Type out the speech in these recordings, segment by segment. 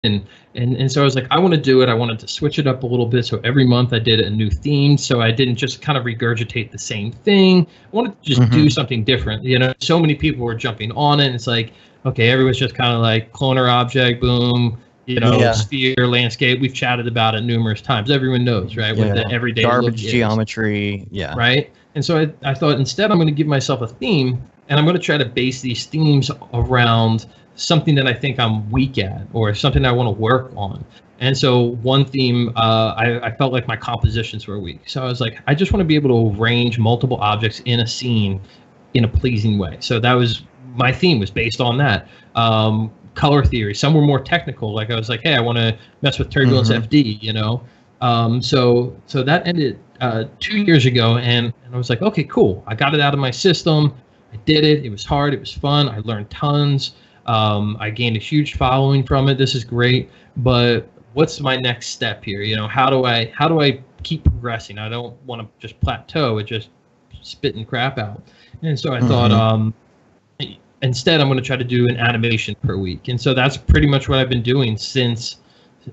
And so I was like, I want to do it. I wanted to switch it up a little bit. So every month I did a new theme. So I didn't just kind of regurgitate the same thing. I wanted to just do something different. You know, so many people were jumping on it. And it's like, okay, everyone's just kind of like cloner object, boom, you know, sphere, landscape. We've chatted about it numerous times. Everyone knows, right? What the everyday garbage geometry. Yeah. Right. And so I thought instead I'm going to give myself a theme, and I'm going to try to base these themes around something that I think I'm weak at or something I want to work on. And so one theme, I felt like my compositions were weak. So I was like, I just want to be able to arrange multiple objects in a scene in a pleasing way. So that was my theme, was based on that. Color theory. Some were more technical. Like I was like, hey, I want to mess with turbulence FD, you know? So that ended 2 years ago, and I was like, okay, cool. I got it out of my system. I did it. It was hard. It was fun. I learned tons. I gained a huge following from it. This is great. But what's my next step here? You know, how do I keep progressing? I don't want to just plateau at just spitting crap out. And so I thought, instead, I'm going to try to do an animation per week. And so that's pretty much what I've been doing since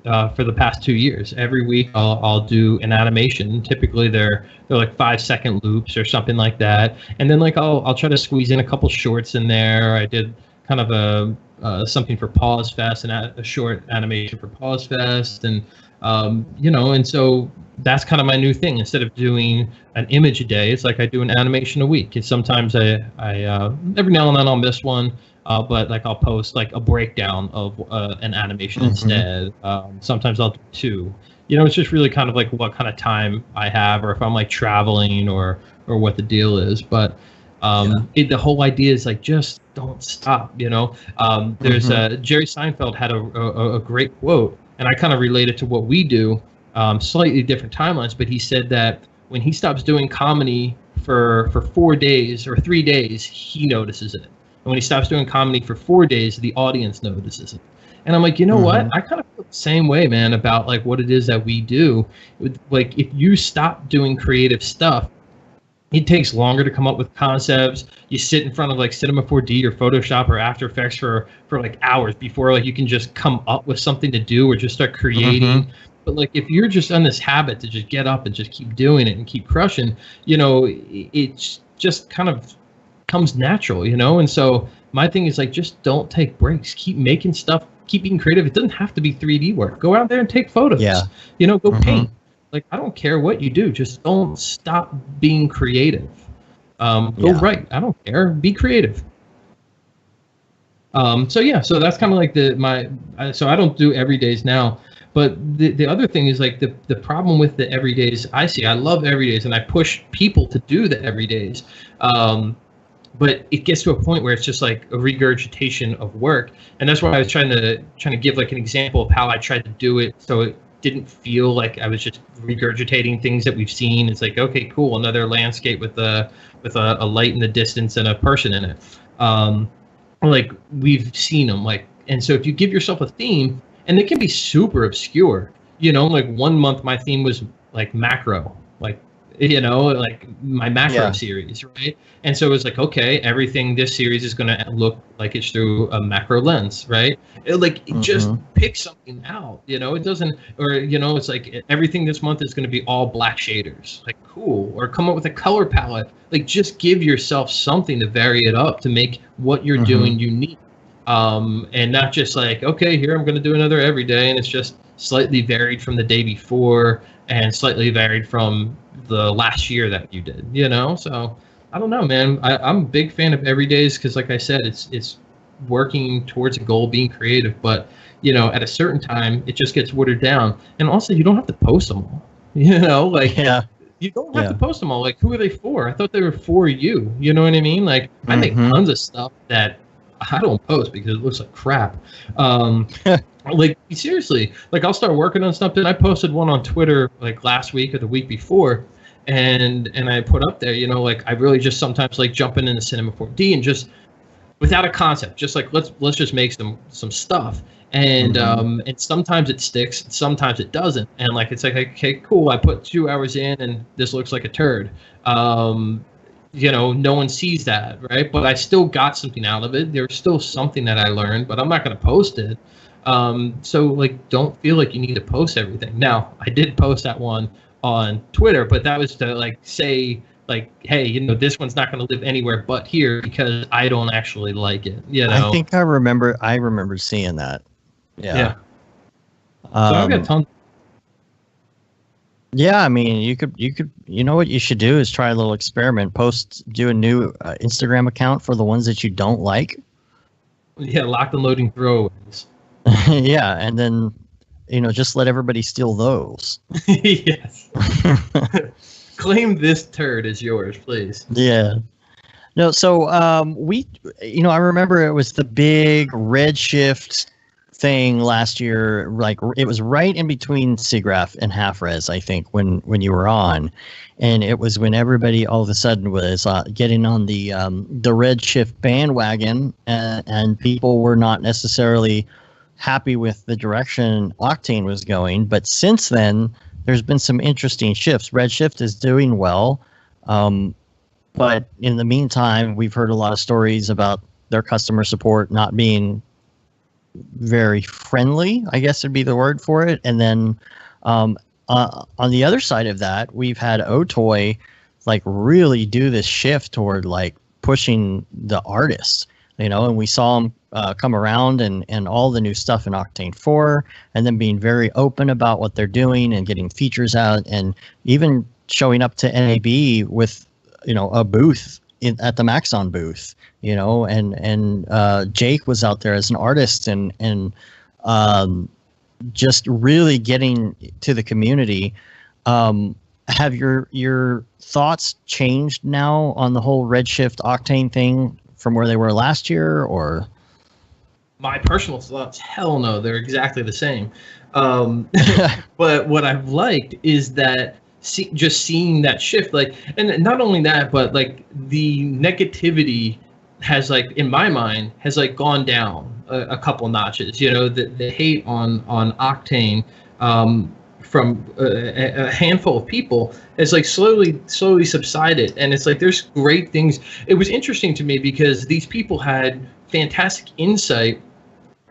for the past 2 years. Every week I'll do an animation. Typically they're like 5-second loops or something like that. And then like I'll try to squeeze in a couple shorts in there. I did kind of a something for Pause Fest and a short animation for Pause Fest, and you know, and so that's kind of my new thing. Instead of doing an image a day, it's like I do an animation a week. And sometimes I every now and then I'll miss one. But like I'll post like a breakdown of an animation instead. Sometimes I'll do 2. You know, it's just really kind of like what kind of time I have, or if I'm like traveling, or what the deal is. But the whole idea is like, just don't stop. You know, there's Jerry Seinfeld had a great quote, and I kind of relate it to what we do. Slightly different timelines, but he said that when he stops doing comedy for 4 days or 3 days, he notices it. When he stops doing comedy for 4 days, the audience notices it. And I'm like, you know what? I kind of feel the same way, man, about like what it is that we do. Like if you stop doing creative stuff, it takes longer to come up with concepts. You sit in front of like Cinema 4D or Photoshop or After Effects for like hours before like you can just come up with something to do or just start creating. But like if you're just on this habit to just get up and just keep doing it and keep crushing, you know, it's just kind of comes natural, you know. And so my thing is like, just don't take breaks. Keep making stuff. Keep being creative. It doesn't have to be 3D work. Go out there and take photos. You know, go paint. Like I don't care what you do. Just don't stop being creative. Go write. I don't care. Be creative. So yeah. So that's kind of like so I don't do everydays now. But the other thing is like the problem with the everydays I love everydays, and I push people to do the everydays. But it gets to a point where it's just like a regurgitation of work. And that's why I was trying to give like an example of how I tried to do it, so it didn't feel like I was just regurgitating things that we've seen. It's like, okay, cool, another landscape with a light in the distance and a person in it. Like we've seen them. Like, and so if you give yourself a theme, and it can be super obscure, you know, like 1 month my theme was like macro, like, you know, like my macro series, right? And so it's like, okay, everything this series is going to look like it's through a macro lens, right? Just pick something out, you know. It doesn't, or, you know, it's like everything this month is going to be all black shaders, like cool, or come up with a color palette. Like just give yourself something to vary it up to make what you're doing unique. And not just like, okay, here I'm going to do another every day, and it's just slightly varied from the day before and slightly varied from the last year that you did, you know. So I don't know, man. I'm a big fan of everydays because, like I said, it's working towards a goal, being creative. But you know, at a certain time, it just gets watered down. And also, you don't have to post them all. You know, like you don't have to post them all. Like, who are they for? I thought they were for you. You know what I mean? Like, I make tons of stuff that I don't post because it looks like crap. Like seriously, like I'll start working on something. I posted one on Twitter like last week or the week before, and I put up there, you know, like I really just sometimes like jumping into Cinema 4D and just without a concept, just like let's just make some stuff. And and sometimes it sticks, sometimes it doesn't. And like it's like, okay, cool, I put 2 hours in and this looks like a turd. You know, no one sees that, right? But I still got something out of it. There's still something that I learned, but I'm not going to post it. So like, don't feel like you need to post everything. Now, I did post that one on Twitter, but that was to like say like, hey, you know, this one's not going to live anywhere but here because I don't actually like it. You know, I think I remember seeing that. Yeah. So I've got tons. Yeah, I mean, you know what you should do is try a little experiment. Do a new Instagram account for the ones that you don't like. Yeah, locked and loading throwaways. Yeah, and then, you know, just let everybody steal those. Yes. Claim this turd as yours, please. Yeah. No, so I remember it was the big Redshift thing last year. Like, it was right in between SIGGRAPH and Half-Res, I think, when you were on, and it was when everybody all of a sudden was getting on the Redshift bandwagon, and people were not necessarily happy with the direction Octane was going. But since then, there's been some interesting shifts. Redshift is doing well, but in the meantime, we've heard a lot of stories about their customer support not being very friendly, I guess would be the word for it. And then on the other side of that, we've had Otoy like really do this shift toward like pushing the artists, you know, and we saw them come around and all the new stuff in Octane 4, and then being very open about what they're doing and getting features out, and even showing up to NAB with, you know, a booth at the Maxon booth, you know, and Jake was out there as an artist and just really getting to the community. Have your thoughts changed now on the whole Redshift Octane thing from where they were last year, or? My personal thoughts, hell no, they're exactly the same. But what I've liked is that just seeing that shift, like, and not only that, but like the negativity has, like, in my mind, has like gone down a couple notches. You know, the hate on Octane from a handful of people has like slowly subsided, and it's like there's great things. It was interesting to me because these people had fantastic insight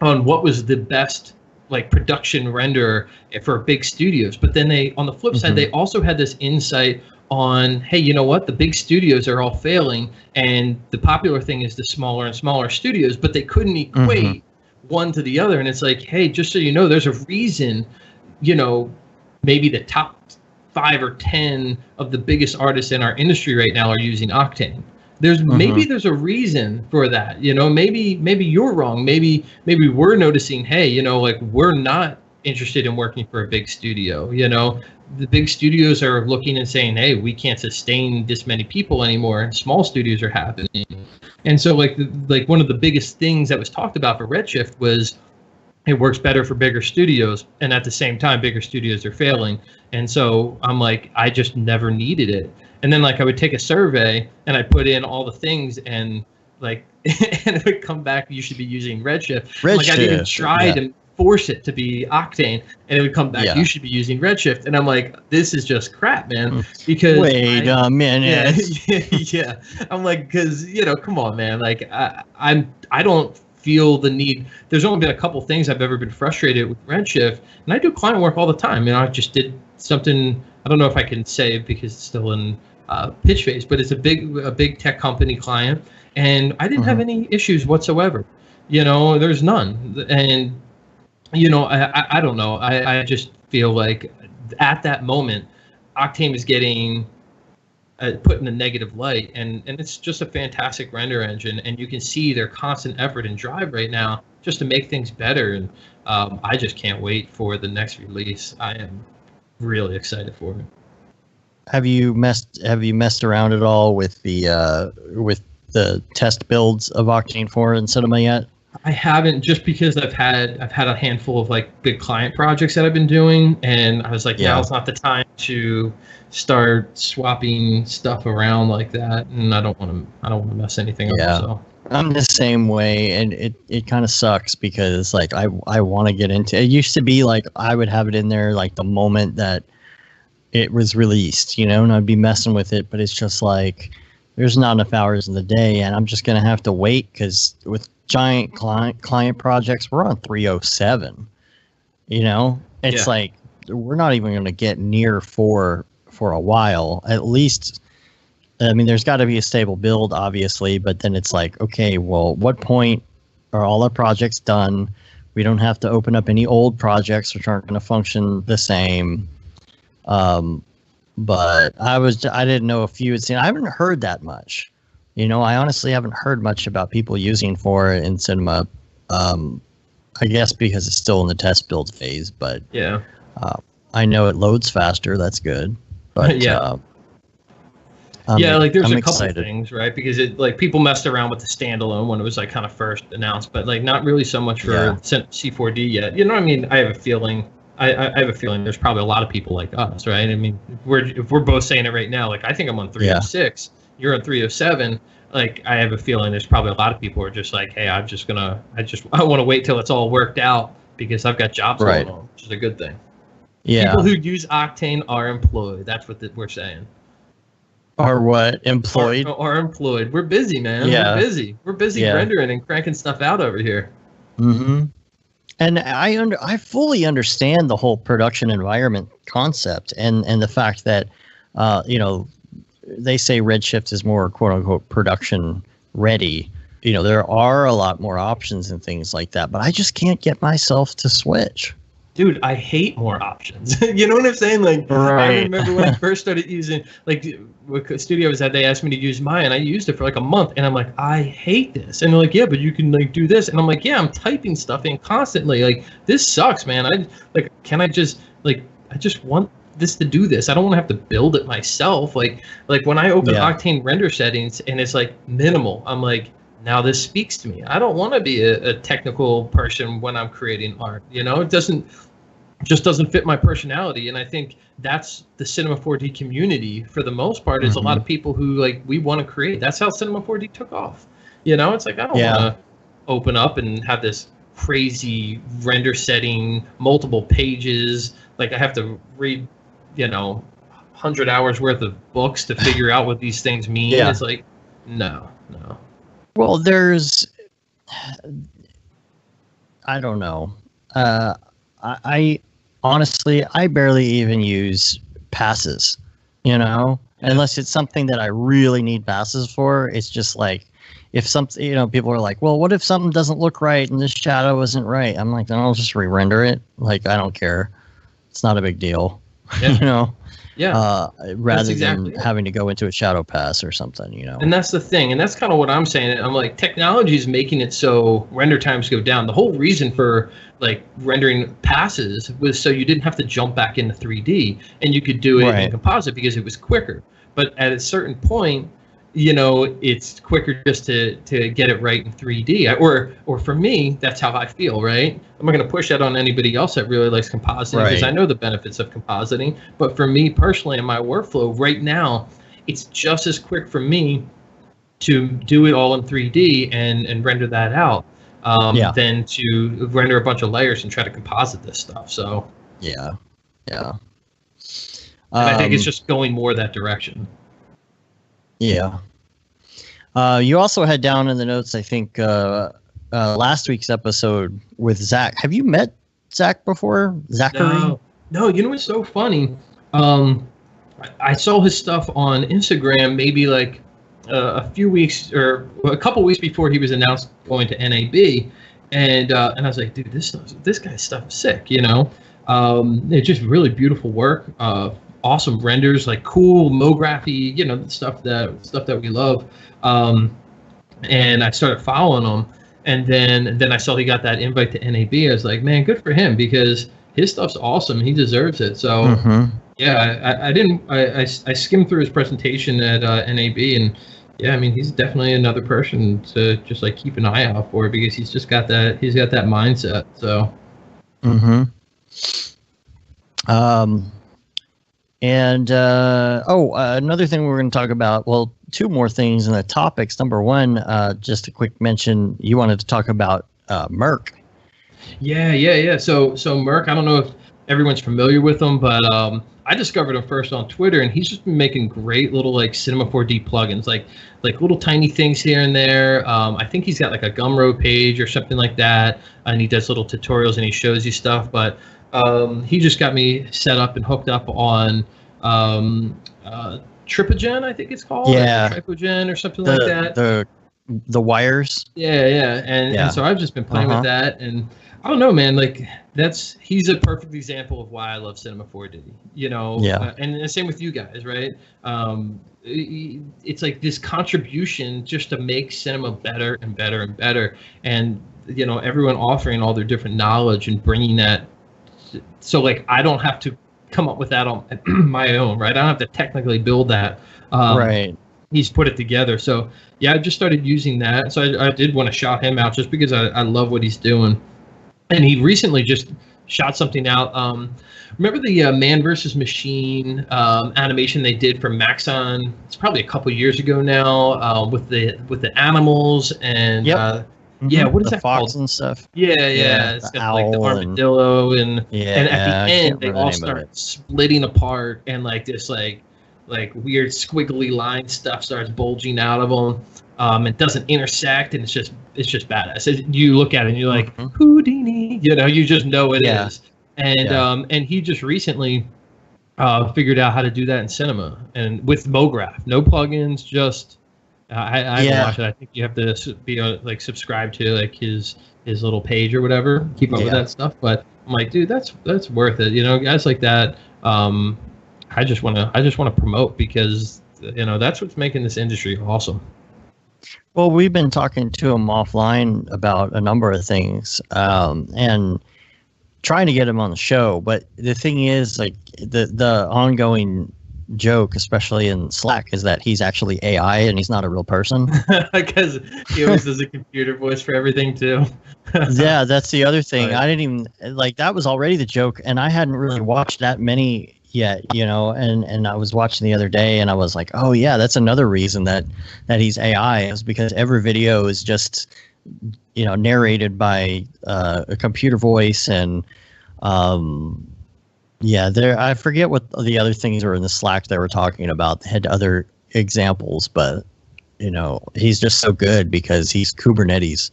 on what was the best like production renderer for big studios, but then they, on the flip side, they also had this insight on, hey, you know what, the big studios are all failing, and the popular thing is the smaller and smaller studios, but they couldn't equate one to the other. And it's like, hey, just so you know, there's a reason, you know, maybe the top 5 or 10 of the biggest artists in our industry right now are using Octane. There's maybe there's a reason for that, you know. Maybe you're wrong. Maybe we're noticing, hey, you know, like, we're not interested in working for a big studio. You know, the big studios are looking and saying, hey, we can't sustain this many people anymore, and small studios are happening. And so like one of the biggest things that was talked about for Redshift was it works better for bigger studios, and at the same time, bigger studios are failing. And so I'm like, I just never needed it. And then like I would take a survey and I put in all the things, and like and it would come back, you should be using Redshift. Like I'd even try to force it to be Octane, and it would come back, you should be using Redshift. And I'm like, this is just crap, man. Because wait a minute. Yeah. I'm like, because, you know, come on, man. Like I don't feel the need. There's only been a couple things I've ever been frustrated with Redshift, and I do client work all the time. You know, I just did something, I don't know if I can say because it's still in pitch phase, but it's a big tech company client, and I didn't have any issues whatsoever. You know, there's none. And, you know, I don't know. I just feel like at that moment, Octane is getting put in a negative light, and it's just a fantastic render engine, and you can see their constant effort and drive right now just to make things better. And I just can't wait for the next release. I am really excited for it. Have you messed around at all with the test builds of Octane 4 in Cinema yet? I haven't, just because I've had a handful of like big client projects that I've been doing, and I was like, now's not the time to start swapping stuff around like that, and I don't want to mess anything up. So I'm the same way, and it kind of sucks because like I want to get into it. Used to be like I would have it in there like the moment that it was released, you know, and I'd be messing with it, but it's just like there's not enough hours in the day, and I'm just gonna have to wait because with giant client projects, we're on 307. You know, it's like we're not even going to get near 4 for a while. At least, I mean, there's got to be a stable build, obviously, but then it's like, okay, well, what point are all our projects done? We don't have to open up any old projects which aren't going to function the same. But I didn't know if you had seen. I haven't heard that much. You know, I honestly haven't heard much about people using 4 in Cinema. I guess because it's still in the test build phase, but yeah, I know it loads faster. That's good. But like there's a couple of things, right? Because it like people messed around with the standalone when it was like kind of first announced, but like not really so much for C4D yet. You know what I mean? I have a feeling. I have a feeling there's probably a lot of people like us, right? I mean, if we're both saying it right now, like I think I'm on 306, you're on 307. Like I have a feeling there's probably a lot of people who are just like, hey, I want to wait till it's all worked out because I've got jobs going on, which is a good thing. Yeah. People who use Octane are employed. That's what we're saying. Are what? Employed? Are employed. We're busy, man. Yeah. We're busy rendering and cranking stuff out over here. Mm-hmm. And I fully understand the whole production environment concept and the fact that, you know, they say Redshift is more quote unquote production ready. You know, there are a lot more options and things like that, but I just can't get myself to switch. Dude, I hate more options. You know what I'm saying? Like, I remember when I first started using, like, what studios had, they asked me to use Maya, and I used it for like a month, and I'm like, I hate this. And they're like, yeah, but you can like do this. And I'm like, yeah, I'm typing stuff in constantly. Like, this sucks, man. I just want this to do this. I don't want to have to build it myself. Like when I open Octane render settings and it's like minimal, I'm like, now this speaks to me. I don't want to be a technical person when I'm creating art. You know, it just doesn't fit my personality. And I think that's the Cinema 4D community for the most part is a lot of people who like, we want to create. That's how Cinema 4D took off. You know, it's like, I don't want to open up and have this crazy render setting, multiple pages. Like I have to read, you know, 100 hours worth of books to figure out what these things mean. It's like, no. Well, I don't know. I honestly, I barely even use passes, you know, unless it's something that I really need passes for. It's just like, if something, you know, people are like, well, what if something doesn't look right and this shadow isn't right? I'm like, then I'll just re-render it. Like, I don't care. It's not a big deal, you know? Rather than having to go into a shadow pass or something, you know. And that's the thing, and that's kind of what I'm saying. I'm like, technology is making it so render times go down. The whole reason for like rendering passes was so you didn't have to jump back into 3D and you could do it in composite because it was quicker. But at a certain point, you know, it's quicker just to get it right in 3D. Or for me, that's how I feel, right? I'm not going to push that on anybody else that really likes compositing because I know the benefits of compositing. But for me personally in my workflow right now, it's just as quick for me to do it all in 3D and render that out than to render a bunch of layers and try to composite this stuff. So and I think it's just going more that direction. Yeah. You also had down in the notes, I think, last week's episode with Zach. Have you met Zach before? Zachary? No, you know what's so funny? I saw his stuff on Instagram maybe like a few weeks or a couple weeks before he was announced going to NAB. And I was like, dude, this guy's stuff is sick, you know? It's just really beautiful work. Awesome renders, like cool MoGraphy, you know, the stuff that we love. And I started following him, and then I saw he got that invite to NAB. I was like, man, good for him because his stuff's awesome. He deserves it. So I skimmed through his presentation at NAB, and I mean, he's definitely another person to just like keep an eye out for because he's got that mindset. So. And another thing we're going to talk about, well, two more things in the topics. Number one, just a quick mention, you wanted to talk about Merc. Yeah. So Merc, I don't know if everyone's familiar with them, but I discovered him first on Twitter, and he's just been making great little like Cinema 4D plugins, like little tiny things here and there. I think he's got like a Gumroad page or something like that, and he does little tutorials and he shows you stuff. But he just got me set up and hooked up on Tripogen, I think it's called, yeah, or Tripogen or something like that. The wires. Yeah. And so I've just been playing with that, and I don't know, man. Like he's a perfect example of why I love Cinema 4D. You know, and the same with you guys, right? It's like this contribution just to make cinema better and better and better, and you know, everyone offering all their different knowledge and bringing that. So like I don't have to come up with that on my own, right? I don't have to technically build that. Right. He's put it together. So yeah, I just started using that. So I did want to shout him out just because I love what he's doing. And he recently just shot something out. Remember the Man versus Machine animation they did for Maxon? It's probably a couple years ago now, with the animals and yeah, what is the that fox called? And stuff. Yeah. It's got like the armadillo and at the end they all start splitting apart, and like this like weird squiggly line stuff starts bulging out of them. It doesn't intersect, and it's just badass. You look at it and you're like, Houdini, you know, you just know it is. And he just recently figured out how to do that in cinema, and with Brograph, no plugins, just I haven't watched it. I think you have to be like subscribed to like his little page or whatever, keep up with that stuff. But I'm like, dude, that's worth it. You know, guys like that. I just want to promote, because you know that's what's making this industry awesome. Well, we've been talking to him offline about a number of things, and trying to get him on the show. But the thing is, like the ongoing joke, especially in Slack, is that he's actually AI and he's not a real person. Because he always does a computer voice for everything too. Yeah, that's the other thing. Right. I didn't even like that was already the joke, and I hadn't really watched that many yet, you know. And I was watching the other day, and I was like, oh yeah, that's another reason that he's AI, is because every video is just, you know, narrated by a computer voice. And I forget what the other things were in the Slack they were talking about. They had other examples, but you know, he's just so good because he's Kubernetes.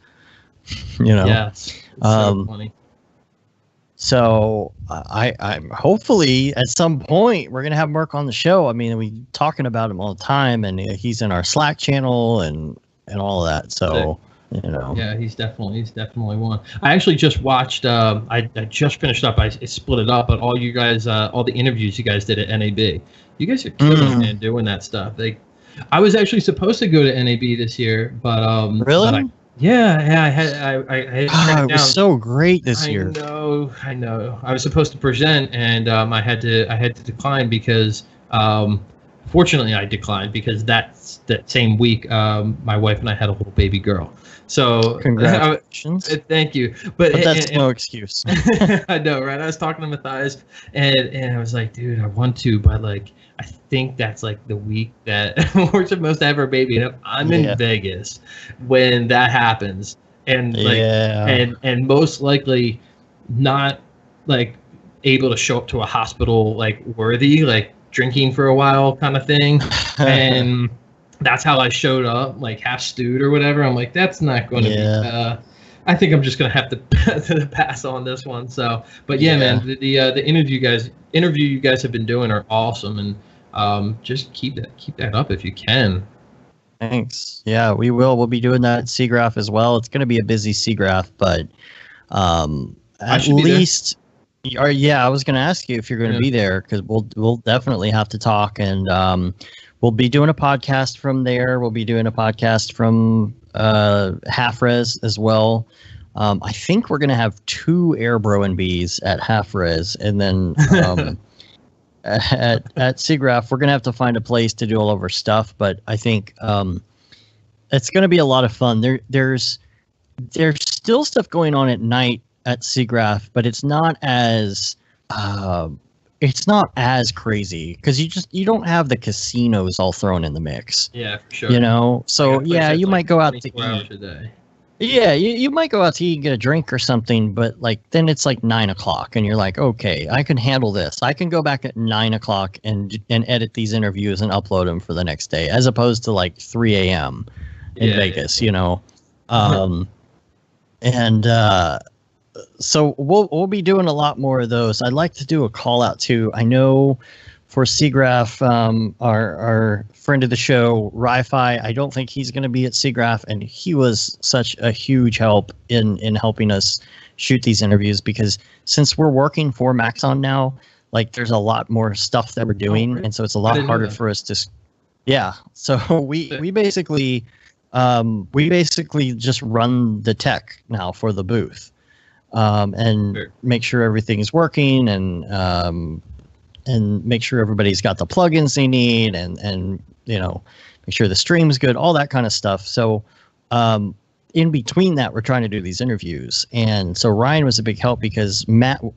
You know, yeah, it's so funny. So I'm hopefully at some point we're gonna have Mark on the show. I mean, we talking about him all the time, and he's in our Slack channel and all of that. So you know, yeah, he's definitely one. I actually just watched. I just finished up. I split it up, but all you guys, all the interviews you guys did at NAB, you guys are killing man doing that stuff. I was actually supposed to go to NAB this year, but really. But I had it was so great this year. I know. I was supposed to present, and I had to decline because, fortunately, I declined because that same week, my wife and I had a little baby girl. So congratulations. Thank you. But that's no excuse. I know, right? I was talking to Matthias, and I was like, dude, I want to, but like, I think that's like the week that we're supposed to have our baby, and I'm in Vegas when that happens, and like, and most likely not like able to show up to a hospital like worthy, like drinking for a while kind of thing, and that's how I showed up, like half stewed or whatever. I'm like, that's not going to be. I think I'm just going to have to pass on this one. So, but man, the interview you guys have been doing are awesome, and just keep that up if you can. Thanks. Yeah, we will. We'll be doing that at SIGGRAPH as well. It's going to be a busy SIGGRAPH, but at least. I was going to ask you if you're going to be there, because we'll definitely have to talk, and we'll be doing a podcast from there. We'll be doing a podcast from Half Res as well. I think we're going to have 2 Airbro and Bs at Half Res, and then at SIGGRAPH we're going to have to find a place to do all of our stuff. But I think it's going to be a lot of fun. There's still stuff going on at night at SIGGRAPH, but it's not as crazy, because you don't have the casinos all thrown in the mix. Yeah, for sure. You know, so you might go out to eat. A day. Yeah, you might go out to eat and get a drink or something, but like then it's like 9 o'clock, and you're like, okay, I can handle this. I can go back at 9 o'clock and edit these interviews and upload them for the next day, as opposed to like 3 a.m. in Vegas, you know. And so we'll be doing a lot more of those. I'd like to do a call out too. I know for SIGGRAPH, our friend of the show, Ri-Fi, I don't think he's going to be at SIGGRAPH, and he was such a huge help in helping us shoot these interviews, because since we're working for Maxon now, like there's a lot more stuff that we're doing, and so it's a lot harder for us to. Yeah, so we basically just run the tech now for the booth, and make sure everything's working, and make sure everybody's got the plugins they need, and you know, make sure the stream's good, all that kind of stuff. So in between that, we're trying to do these interviews, and so Ryan was a big help, because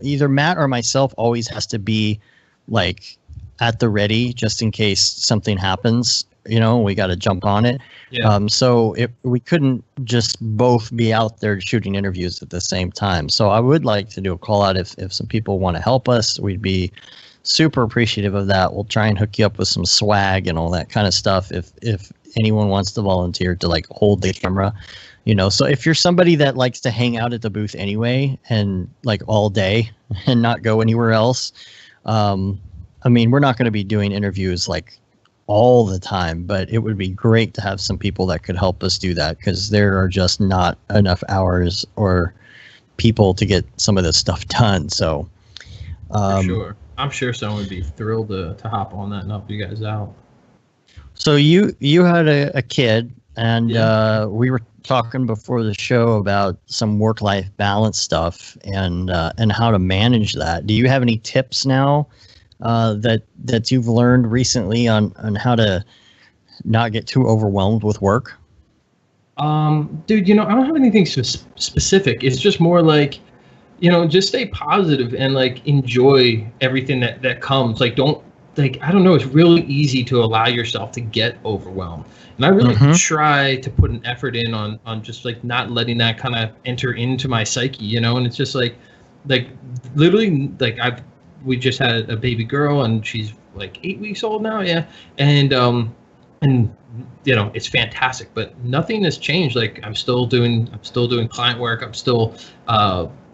either Matt or myself always has to be like at the ready just in case something happens. You know, we got to jump on it. Yeah. So we couldn't just both be out there shooting interviews at the same time. So I would like to do a call out if some people want to help us. We'd be super appreciative of that. We'll try and hook you up with some swag and all that kind of stuff if anyone wants to volunteer to like hold the camera, you know. So if you're somebody that likes to hang out at the booth anyway and like all day and not go anywhere else, I mean, we're not going to be doing interviews like all the time, but it would be great to have some people that could help us do that, because there are just not enough hours or people to get some of this stuff done. So for sure. I'm sure someone would be thrilled to hop on that and help you guys out. So you had a kid, and we were talking before the show about some work-life balance stuff and how to manage that. Do you have any tips now that you've learned recently on how to not get too overwhelmed with work? Dude, you know, I don't have anything specific. It's just more like, you know, just stay positive and like enjoy everything that comes. Like, don't, like, I don't know, it's really easy to allow yourself to get overwhelmed. And I really try to put an effort in on just like not letting that kind of enter into my psyche, you know. And it's just like literally, like we just had a baby girl, and she's like 8 weeks old now. Yeah. And you know, it's fantastic, but nothing has changed. Like I'm still doing client work. I'm still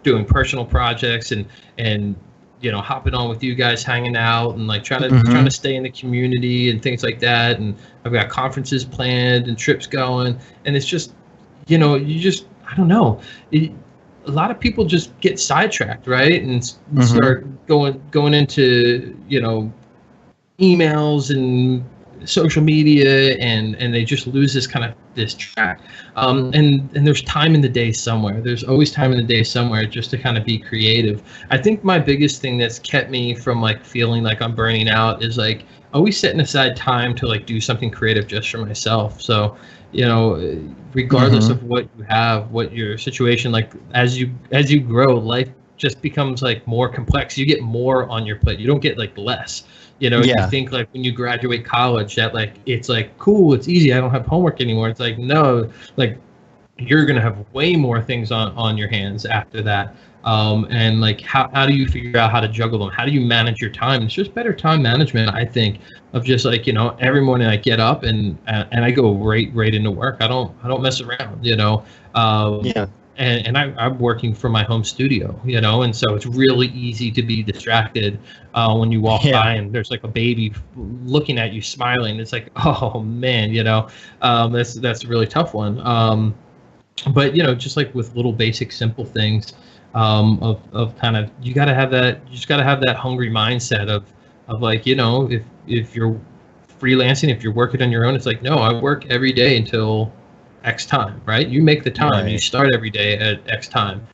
doing personal projects and you know, hopping on with you guys, hanging out, and like trying to stay in the community and things like that. And I've got conferences planned and trips going, and it's just, you know, I don't know. A lot of people just get sidetracked, right? And start going into, you know, emails and social media, and they just lose this track. And there's time in the day somewhere. There's always time in the day somewhere just to kind of be creative. I think my biggest thing that's kept me from like feeling like I'm burning out is like always setting aside time to like do something creative just for myself. So, you know, regardless of what you have, what your situation, like as you grow, life just becomes like more complex. You get more on your plate. You don't get like less. You know, you think like when you graduate college that like it's like cool, it's easy, I don't have homework anymore. It's like no, like you're gonna have way more things on your hands after that. And like how do you figure out how to juggle them? How do you manage your time? It's just better time management, I think, of just like, you know, every morning I get up and I go right into work. I don't mess around, you know. And I'm working from my home studio, you know, and so it's really easy to be distracted when you walk by and there's like a baby looking at you smiling. It's like, oh man, you know, that's a really tough one. But you know, just like with little basic simple things, of kind of, you just gotta have that hungry mindset of like, you know, if you're freelancing, if you're working on your own, it's like, no, I work every day until X time, right? You make the time. You start every day at X time.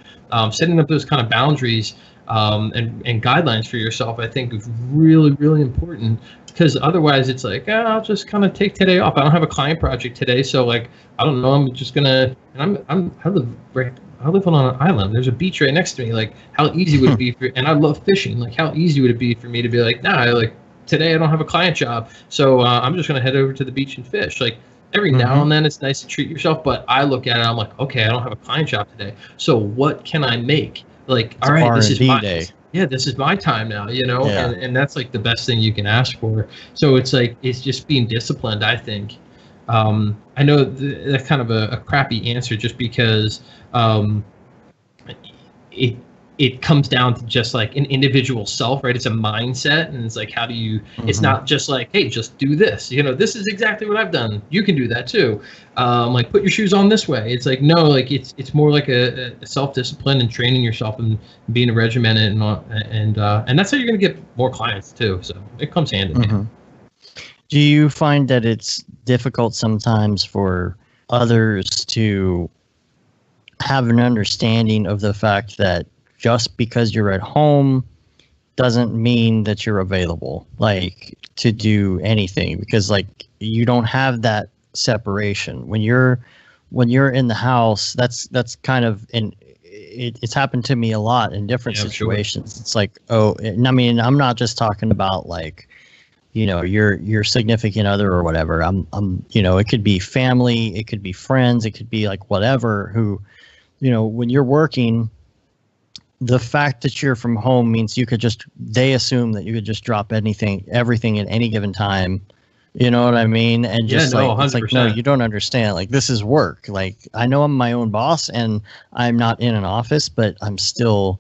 Setting up those kind of boundaries and guidelines for yourself, I think, is really, really important, because otherwise it's like, I'll just kind of take today off. I don't have a client project today, so like, I don't know. I'm just gonna. And I live on an island. There's a beach right next to me. Like, how easy would it be and I love fishing. Like, how easy would it be for me to be like, nah, like today I don't have a client job, so I'm just gonna head over to the beach and fish. Like, Every now and then it's nice to treat yourself, but I look at it, I'm like, okay, I don't have a client job today. So what can I make? Like, all right, this is my day. Yeah, this is my time now, you know, and that's like the best thing you can ask for. So it's like, it's just being disciplined, I think. I know that's kind of a crappy answer just because it comes down to just like an individual self, right? It's a mindset, and it's like, how do you, it's not just like, hey, just do this, you know, this is exactly what I've done, you can do that too. Like, put your shoes on this way. It's like, no, like it's more like a self-discipline and training yourself and being regimented, and that's how you're going to get more clients too. So it comes hand in hand. Do you find that it's difficult sometimes for others to have an understanding of the fact that just because you're at home doesn't mean that you're available, like, to do anything? Because like, you don't have that separation when you're in the house. That's kind of, and it's happened to me a lot in different situations. Sure. It's like, oh, and I mean, I'm not just talking about like, you know, your significant other or whatever. I'm you know, it could be family, it could be friends, it could be like whatever, who, you know, when you're working, the fact that you're from home means they assume that you could just drop everything at any given time. You know what I mean? And just it's like, no, you don't understand. Like, this is work. Like, I know I'm my own boss and I'm not in an office, but I still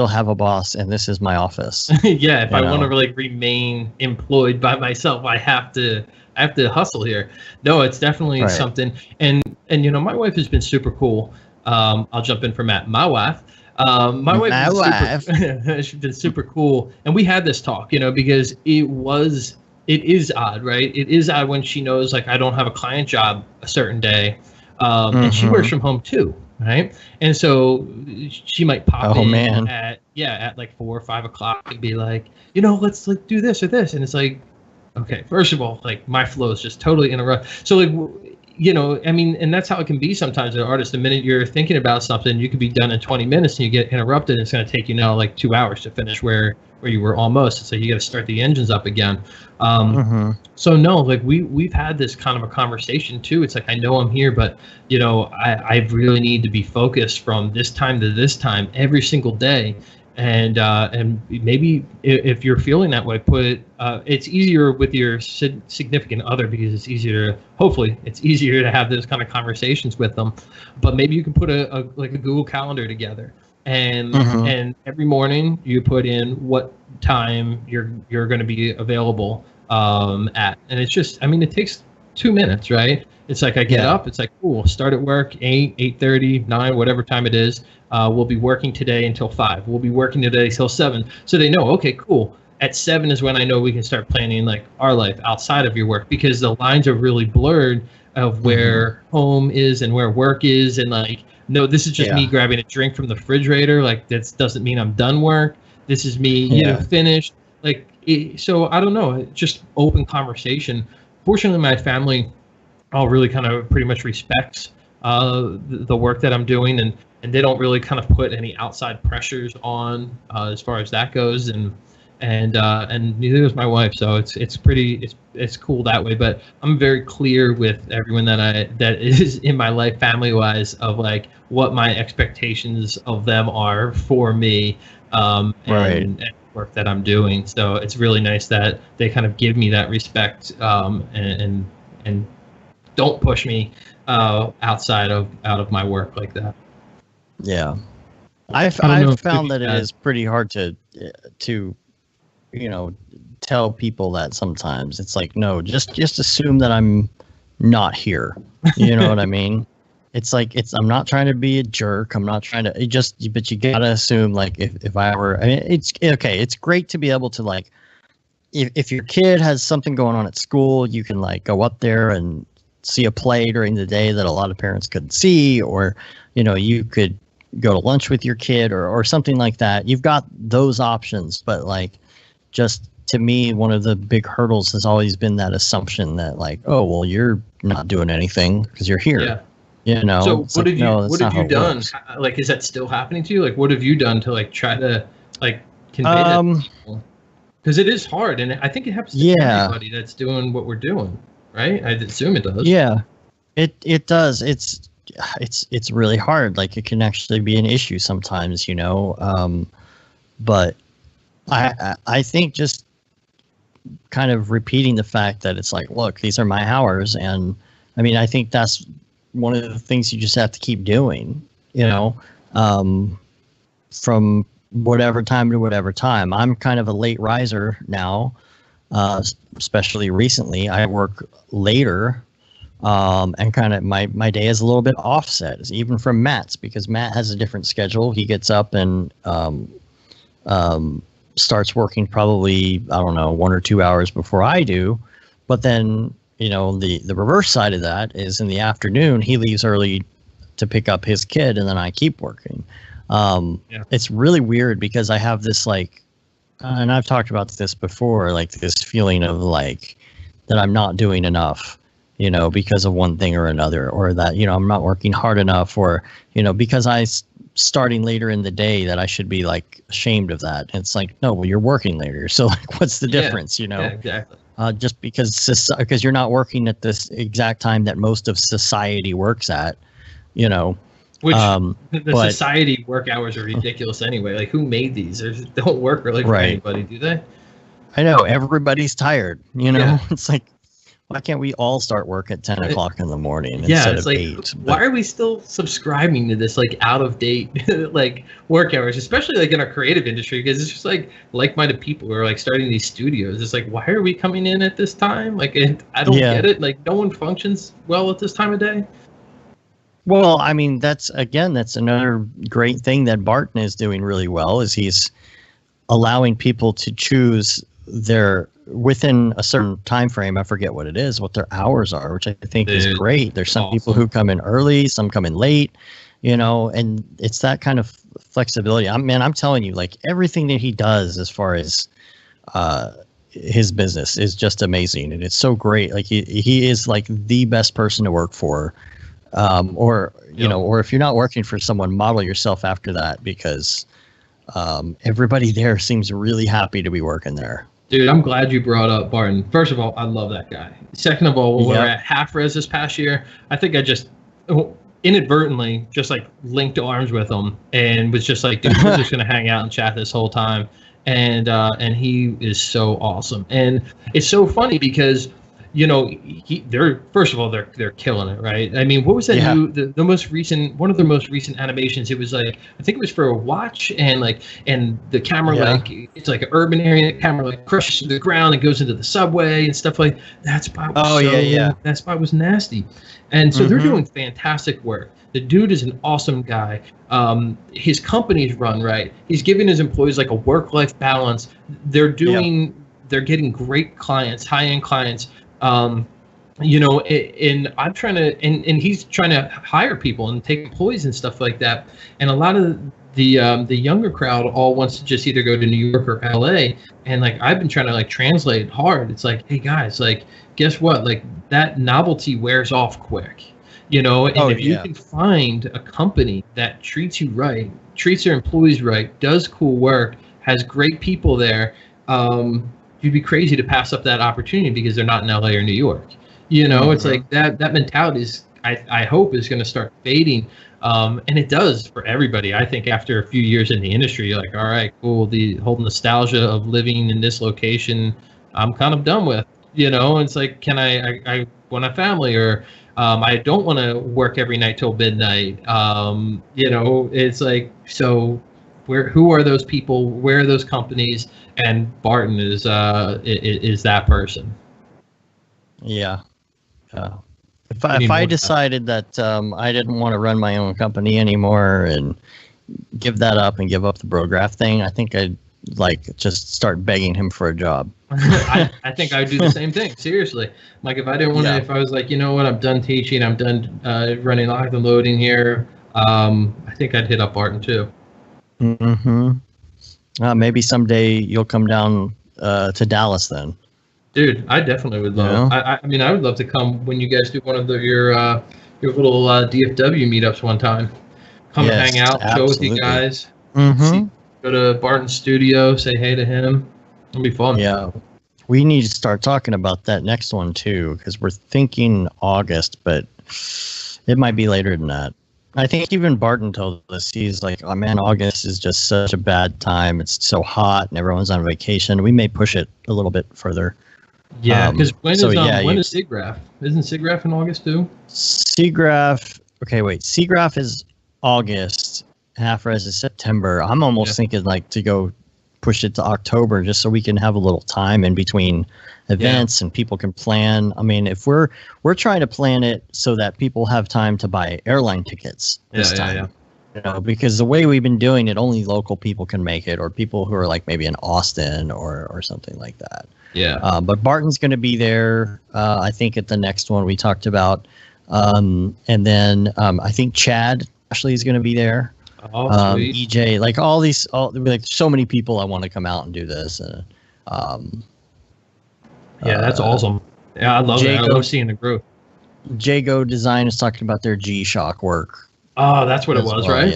have a boss, and this is my office. Yeah, if I want to like remain employed by myself, I have to hustle here. No, it's definitely something. And you know, my wife has been super cool. I'll jump in for Matt. My wife. She's been super cool, and we had this talk, you know, because it is odd, right? It is odd when she knows, like, I don't have a client job a certain day, and she works from home too, right? And so she might pop in at like 4 or 5 o'clock and be like, you know, let's like do this or this, and it's like, okay, first of all, like, my flow is just totally interrupted. So like, you know, I mean, and that's how it can be sometimes as an artist. The minute you're thinking about something, you could be done in 20 minutes and you get interrupted, and it's going to take you now like 2 hours to finish where you were almost. So you got to start the engines up again. So no, like we've had this kind of a conversation too. It's like, I know I'm here, but you know, I really need to be focused from this time to this time every single day. And maybe if you're feeling that way, it's easier with your significant other, because it's easier to have those kind of conversations with them. But maybe you can put a Google Calendar together, and every morning you put in what time you're going to be available at, and it's just, I mean, it takes 2 minutes, right? It's like, I get up, it's like, cool, start at work 8:30, 9, whatever time it is. We'll be working today until 5. We'll be working today till 7. So they know, okay, cool. At 7 is when I know we can start planning like our life outside of your work, because the lines are really blurred of where home is and where work is. And like, no, this is just me grabbing a drink from the refrigerator. Like, that doesn't mean I'm done work. This is me, you know, finished. Like, so I don't know, just open conversation. Fortunately, my family all really kind of pretty much respects the work that I'm doing, and they don't really kind of put any outside pressures on as far as that goes, and neither is my wife. So it's cool that way. But I'm very clear with everyone that is in my life, family wise, of like what my expectations of them are for me, and work that I'm doing. So it's really nice that they kind of give me that respect, and don't push me out of my work like that. Yeah, I've found that it is pretty hard to you know, tell people that sometimes. It's like, no, just assume that I'm not here. You know what I mean? It's like, I'm not trying to be a jerk. I'm not trying to but you gotta assume, like, if I were, I mean, it's okay. It's great to be able to, like, if your kid has something going on at school, you can like go up there and see a play during the day that a lot of parents couldn't see, or, you know, you could go to lunch with your kid or something like that. You've got those options, but like, just to me, one of the big hurdles has always been that assumption that like, oh, well, you're not doing anything because you're here. Yeah. You know. So what have you done? Like, is that still happening to you? Like, what have you done to like try to like convey that to people? Because it is hard, and I think it happens to everybody that's doing what we're doing. right? I assume it does. Yeah, it does. It's really hard. Like it can actually be an issue sometimes, you know. But I think just kind of repeating the fact that it's like, look, these are my hours, and I mean, I think that's one of the things you just have to keep doing, you know, from whatever time to whatever time. I'm kind of a late riser now, especially recently. I work later, and kind of my day is a little bit offset, even from Matt's, because Matt has a different schedule. He gets up and starts working probably, I don't know, 1 or 2 hours before I do. But then, you know, the reverse side of that is in the afternoon, he leaves early to pick up his kid, and then I keep working. It's really weird because I have this like, and I've talked about this before, like this feeling of like that I'm not doing enough, you know, because of one thing or another, or that, you know, I'm not working hard enough, or, you know, because starting later in the day, that I should be like ashamed of that. And it's like, no, well, you're working later. So like, what's the difference, you know? Yeah, exactly. Just because you're not working at this exact time that most of society works at, you know. Which society work hours are ridiculous anyway. Like, who made these? They don't work really for anybody, do they? I know, everybody's tired, you know. Yeah. It's like, why can't we all start work at 10 o'clock in the morning instead of 8? Why are we still subscribing to this like out of date like work hours, especially like in our creative industry? Because it's just like-minded people who are like starting these studios. It's like, why are we coming in at this time? Like, I don't get it. Like, no one functions well at this time of day. Well, I mean, that's another great thing that Barton is doing really well, is he's allowing people to choose within a certain time frame. I forget what it is, what their hours are, which I think is great. There's some people who come in early, some come in late, you know, and it's that kind of flexibility. I'm telling you, like, everything that he does as far as his business is just amazing, and it's so great. Like, he is like the best person to work for. Or you know, or if you're not working for someone, model yourself after that, because everybody there seems really happy to be working there. Dude, I'm glad you brought up Barton. First of all, I love that guy. Second of all, when we were at Half Res this past year, I think I just inadvertently just like linked arms with him and was just like, dude, we're just gonna hang out and chat this whole time. And he is so awesome. And it's so funny because, you know, they're killing it, right? I mean, what was that new, the most recent, one of the most recent animations? It was like, I think it was for a watch, and the camera, like, it's like an urban area, the camera like crushes to the ground and goes into the subway and stuff like that. Spot was that spot was nasty. And so they're doing fantastic work. The dude is an awesome guy. His company's run right. He's giving his employees like a work-life balance. They're getting great clients, high-end clients. You know, and I'm trying to, and he's trying to hire people and take employees and stuff like that. And a lot of the younger crowd all wants to just either go to New York or LA. And like, I've been trying to like translate hard. It's like, hey guys, like, guess what? Like, that novelty wears off quick, you know? And if you can find a company that treats you right, treats their employees right, does cool work, has great people there, you'd be crazy to pass up that opportunity because they're not in LA or New York. You know, it's like that mentality is, I hope, is going to start fading. And it does for everybody. I think after a few years in the industry, you're like, all right, cool. The whole nostalgia of living in this location, I'm kind of done with, you know. And it's like, I want a family, or I don't want to work every night till midnight. You know, it's like, so who are those people? Where are those companies? And Barton is that person. Yeah. If I decided that I didn't want to run my own company anymore and give that up and give up the Brograph thing, I think I'd like just start begging him for a job. I think I would do the same thing. Seriously. Like, if I didn't want to, if I was like, you know what, I'm done teaching, I'm done running locked and loading here, I think I'd hit up Barton too. Maybe someday you'll come down to Dallas then. Dude, I definitely would love. I mean, I would love to come when you guys do one of your little DFW meetups one time. Come and hang out, go with you guys. Go to Barton's studio, say hey to him. It'll be fun. Yeah, We need to start talking about that next one too, because we're thinking August, but it might be later than that. I think even Barton told us, he's like, oh man, August is just such a bad time. It's so hot and everyone's on vacation. We may push it a little bit further. Yeah, because when is SIGGRAPH? Isn't SIGGRAPH in August too? SIGGRAPH. Okay, wait. SIGGRAPH is August. Half-Res is September. I'm almost thinking like to go push it to October just so we can have a little time in between events and people can plan. I mean, if we're trying to plan it so that people have time to buy airline tickets this time. You know, because the way we've been doing it, only local people can make it, or people who are like maybe in Austin or something like that. Yeah. But Barton's going to be there, I think, at the next one we talked about. And then I think Chad actually is going to be there. Oh, sweet. EJ, like like so many people I want to come out and do this. Yeah, that's awesome. Yeah, I love it. I love seeing the growth. Jago Design is talking about their G-Shock work. Oh, that's what it was, right?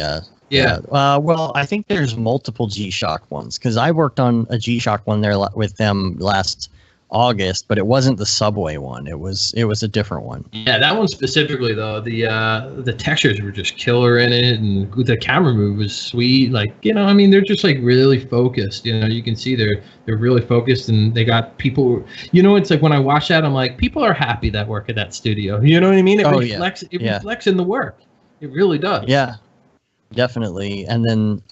Yeah. Well, I think there's multiple G-Shock ones because I worked on a G-Shock one there with them last August, but it wasn't the Subway one. It was a different one. Yeah, that one specifically though, the textures were just killer in it, and the camera move was sweet. Like, you know, I mean, they're just like really focused. You know, you can see they're really focused, and they got people. You know, it's like when I watch that, I'm like, people are happy that work at that studio. You know what I mean? It reflects. It reflects in the work. It really does. Yeah, definitely. And then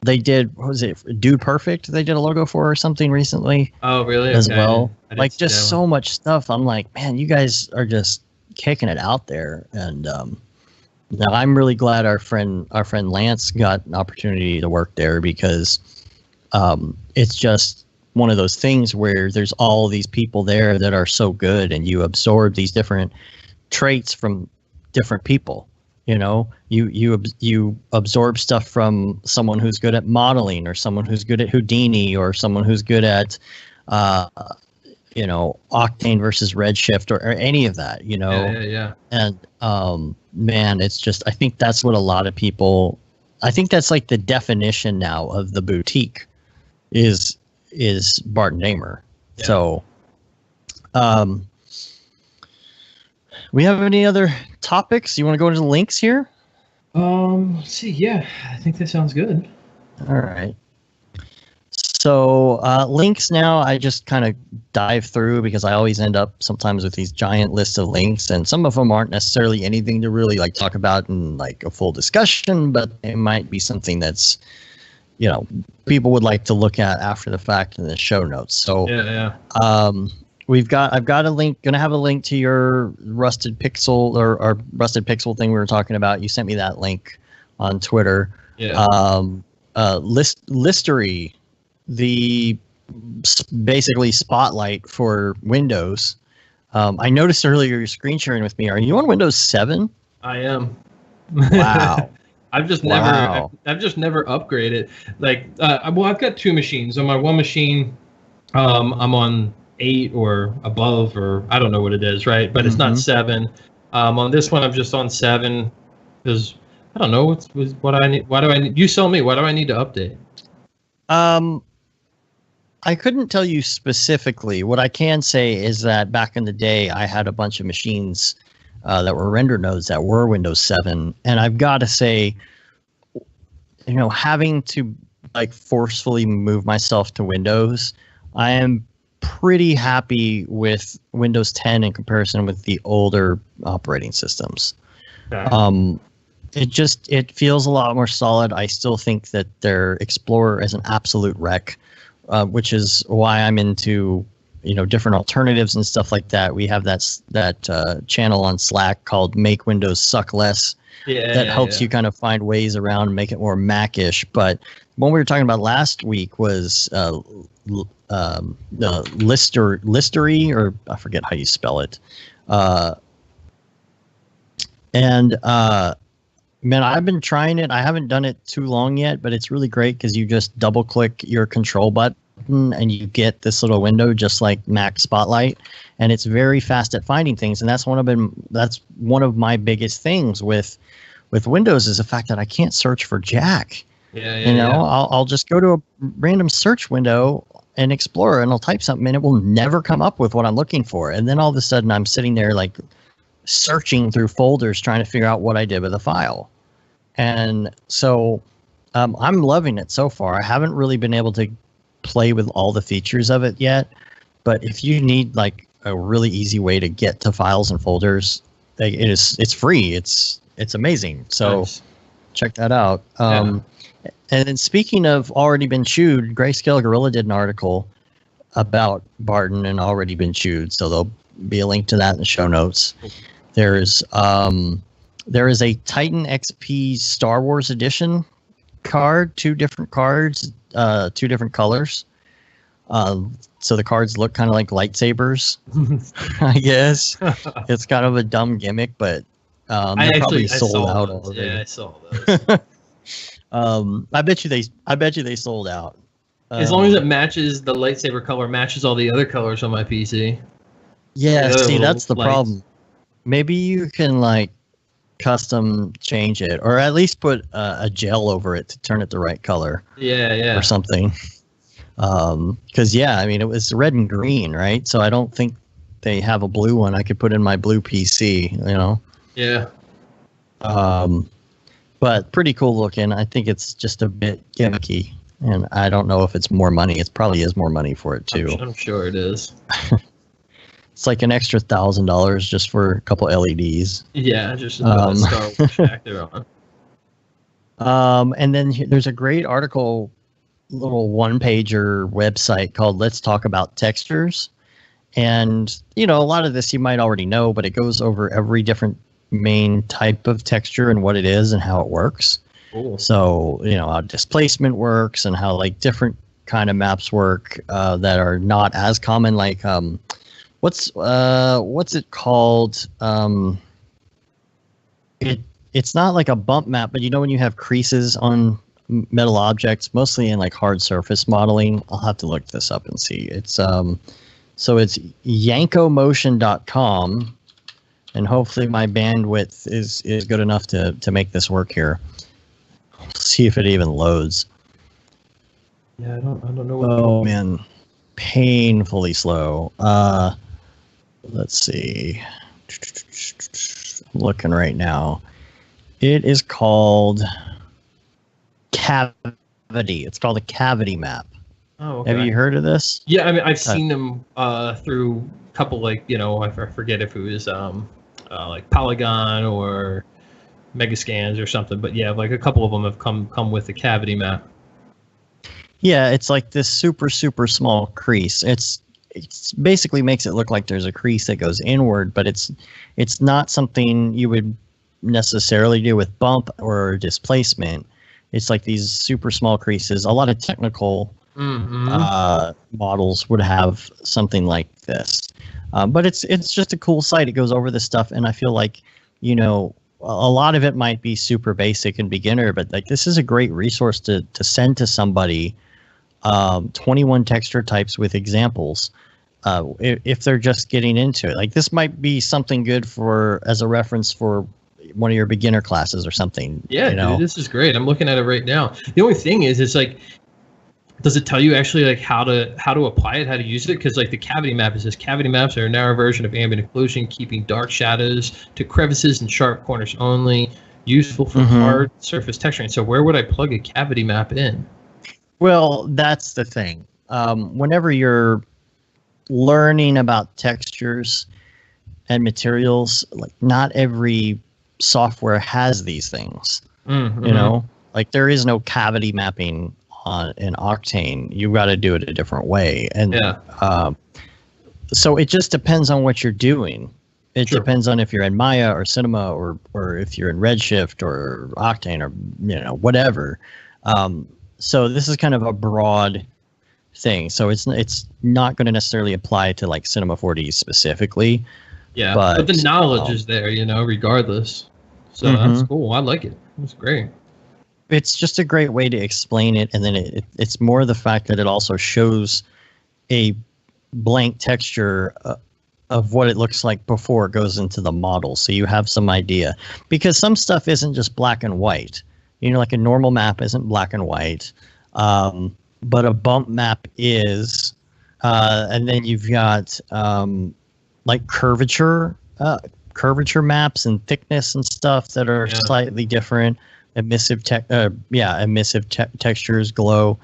they did, what was it, Dude Perfect? They did a logo for or something recently. Oh, really? As well. Like just so much stuff. I'm like, man, you guys are just kicking it out there. And now I'm really glad our friend Lance got an opportunity to work there because it's just one of those things where there's all these people there that are so good, and you absorb these different traits from different people. You know, you absorb stuff from someone who's good at modeling, or someone who's good at Houdini, or someone who's good at, you know, Octane versus Redshift, or any of that. You know, yeah. And man, it's just, I think that's what a lot of people. I think that's like the definition now of the boutique, is Barton Damer. Yeah. So, we have any other topics? You want to go into the links here? Let's see. Yeah, I think that sounds good. All right. So links now, I just kind of dive through because I always end up sometimes with these giant lists of links, and some of them aren't necessarily anything to really like talk about in like a full discussion, but it might be something that's, you know, people would like to look at after the fact in the show notes. So I've got a link, gonna have a link to your Rusted Pixel or Rusted Pixel thing we were talking about. You sent me that link on Twitter. Yeah. Listery, the basically Spotlight for Windows. I noticed earlier you're screen sharing with me. Are you on Windows 7? I am. Wow. I've just never upgraded. Like, well, I've got two machines. On my one machine, I'm on 8 or above, or I don't know what it is, right? But it's not 7. On this one, I'm just on 7 because I don't know what I need. Why do I need? You tell me. Why do I need to update? I couldn't tell you specifically. What I can say is that back in the day, I had a bunch of machines that were render nodes that were Windows 7, and I've got to say, you know, having to like forcefully move myself to Windows, I am pretty happy with Windows 10 in comparison with the older operating systems. Okay. It feels a lot more solid. I still think that their Explorer is an absolute wreck, which is why I'm into, you know, different alternatives and stuff like that. We have that channel on Slack called Make Windows Suck Less. That helps you kind of find ways around and make it more Mac-ish. But what we were talking about last week was the Listery, or I forget how you spell it. Man, I've been trying it. I haven't done it too long yet, but it's really great because you just double click your control button and you get this little window just like Mac Spotlight, and it's very fast at finding things. And that's one of my biggest things with Windows is the fact that I can't search for Jack. I'll just go to a random search window an Explorer and I'll type something and it will never come up with what I'm looking for. And then all of a sudden I'm sitting there like searching through folders trying to figure out what I did with a file. And so I'm loving it so far. I haven't really been able to play with all the features of it yet, but if you need like a really easy way to get to files and folders, it's free. It's amazing. So nice. Check that out. And then speaking of already been chewed, Grayscale Gorilla did an article about Barton and already been chewed. So there'll be a link to that in the show notes. There is a Titan XP Star Wars Edition card, 2 different cards, 2 different colors. So the cards look kind of like lightsabers, I guess. It's kind of a dumb gimmick, but they're probably sold out already. Yeah, I saw those. I bet you they sold out. As long as it matches the lightsaber color, matches all the other colors on my PC. Yeah, see, that's the problem. Maybe you can like custom change it, or at least put a gel over it to turn it the right color. Yeah. Or something. Because I mean, it was red and green, right? So I don't think they have a blue one I could put in my blue PC. Yeah. But pretty cool looking. I think it's just a bit gimmicky, and I don't know if it's more money. It probably is more money for it too. I'm sure it is. It's like an extra $1,000 just for a couple LEDs. Yeah, just a Star Wars factor on. And then there's a great article, little one-pager website called Let's Talk About Textures. And, a lot of this you might already know, but it goes over every different main type of texture and what it is and how it works. Cool. So, how displacement works and how like different kind of maps work that are not as common, like what's it called? It's not like a bump map, but when you have creases on metal objects, mostly in like hard surface modeling. I'll have to look this up and see. It's so it's yankomotion.com, and hopefully my bandwidth is good enough to make this work here. Let's see if it even loads. Yeah, I don't know. Oh man, painfully slow. Let's see. I'm looking right now. It is called Cavity. It's called a cavity map. Oh, okay. Have you heard of this? Yeah, I mean, I've seen them through a couple, like, I forget if it was like Polygon or Megascans or something, but yeah, like a couple of them have come with the cavity map. Yeah, it's like this super small crease. It's basically makes it look like there's a crease that goes inward, but it's not something you would necessarily do with bump or displacement. It's like these super small creases. A lot of technical models would have something like this, but it's just a cool site. It goes over this stuff, and I feel like a lot of it might be super basic and beginner, but like this is a great resource to send to somebody. 21 texture types with examples. If they're just getting into it, like this might be something good as a reference for one of your beginner classes or something. Yeah, dude, this is great. I'm looking at it right now. The only thing is, it's like, does it tell you actually like how to apply it, how to use it? Because like the cavity map, it says cavity maps are a narrow version of ambient occlusion, keeping dark shadows to crevices and sharp corners only, useful for hard surface texturing. So where would I plug a cavity map in? Well, that's the thing. Whenever you're learning about textures and materials, like not every software has these things. Like there is no cavity mapping in Octane. You've got to do it a different way. And so it just depends on what you're doing. It depends on if you're in Maya or Cinema or if you're in Redshift or Octane or whatever. So this is kind of a broad thing. So it's not going to necessarily apply to like Cinema 4D specifically. Yeah, but the knowledge is there, regardless. So that's cool. I like it. It's great. It's just a great way to explain it, and then it's more the fact that it also shows a blank texture of what it looks like before it goes into the model, so you have some idea. Because some stuff isn't just black and white. Like a normal map isn't black and white. but a bump map is. And then you've got like curvature maps and thickness and stuff that are slightly different. Emissive textures, glow.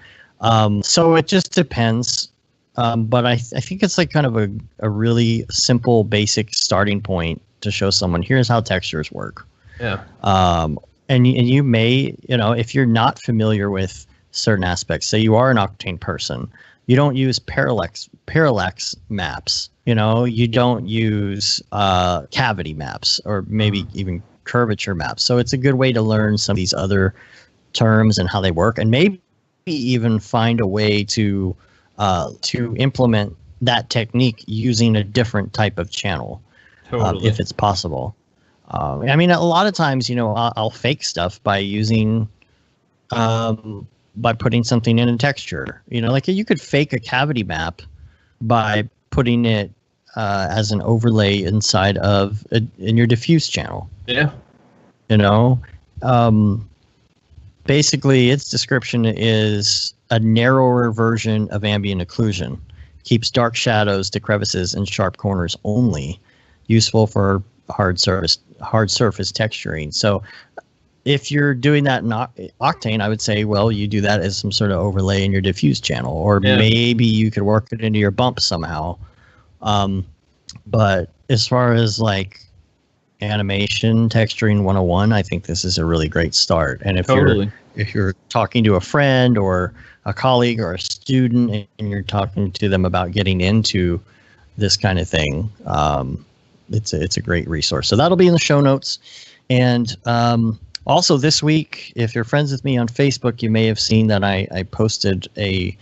So it just depends. But I think it's like kind of a really simple, basic starting point to show someone, here's how textures work. Yeah. And you may, if you're not familiar with certain aspects, say you are an Octane person, you don't use parallax maps. You don't use cavity maps, or maybe even curvature maps. So it's a good way to learn some of these other terms and how they work, and maybe even find a way to implement that technique using a different type of channel, if it's possible. I mean, a lot of times, I'll fake stuff by using, by putting something in a texture. Like you could fake a cavity map by putting it as an overlay inside of in your diffuse channel. Yeah. Basically, its description is a narrower version of ambient occlusion. Keeps dark shadows to crevices and sharp corners only. Useful for hard surface texturing. So if you're doing that in Octane, I would say, well, you do that as some sort of overlay in your diffuse channel, or maybe you could work it into your bump somehow. But as far as like animation texturing 101, I think this is a really great start. And if you're talking to a friend or a colleague or a student and you're talking to them about getting into this kind of thing, it's a great resource. So that'll be in the show notes. And also this week, if you're friends with me on Facebook, you may have seen that I posted a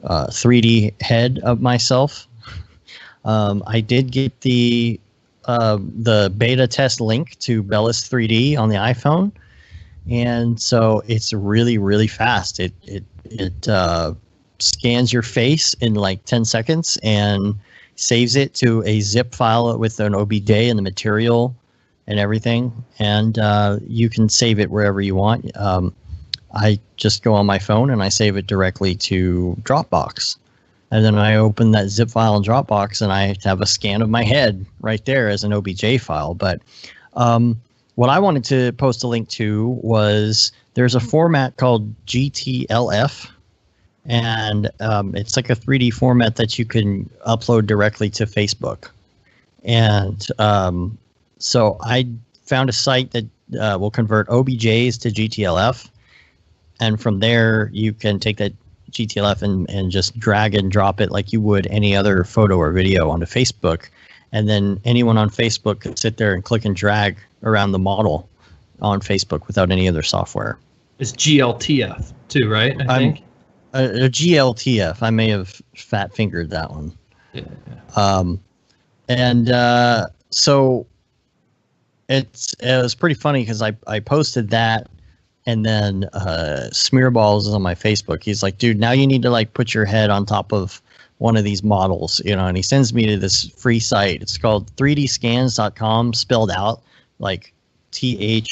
3D head of myself. I did get the beta test link to Bellis 3D on the iPhone, and so it's really, really fast. It scans your face in like 10 seconds and saves it to a zip file with an OBJ and the material and everything, and you can save it wherever you want. I just go on my phone and I save it directly to Dropbox. And then I open that zip file in Dropbox and I have a scan of my head right there as an OBJ file. But what I wanted to post a link to was there's a format called GTLF. And it's like a 3D format that you can upload directly to Facebook. And so I found a site that will convert OBJs to GTLF. And from there, you can take that GTLF and just drag and drop it like you would any other photo or video onto Facebook. And then anyone on Facebook can sit there and click and drag around the model on Facebook without any other software. It's GLTF too, right? I think. A GLTF. I may have fat fingered that one. Yeah. So it was pretty funny because I posted that. And then Smearballs is on my Facebook. He's like, dude, now you need to like put your head on top of one of these models, and he sends me to this free site. It's called 3dscans.com, spelled out like THREED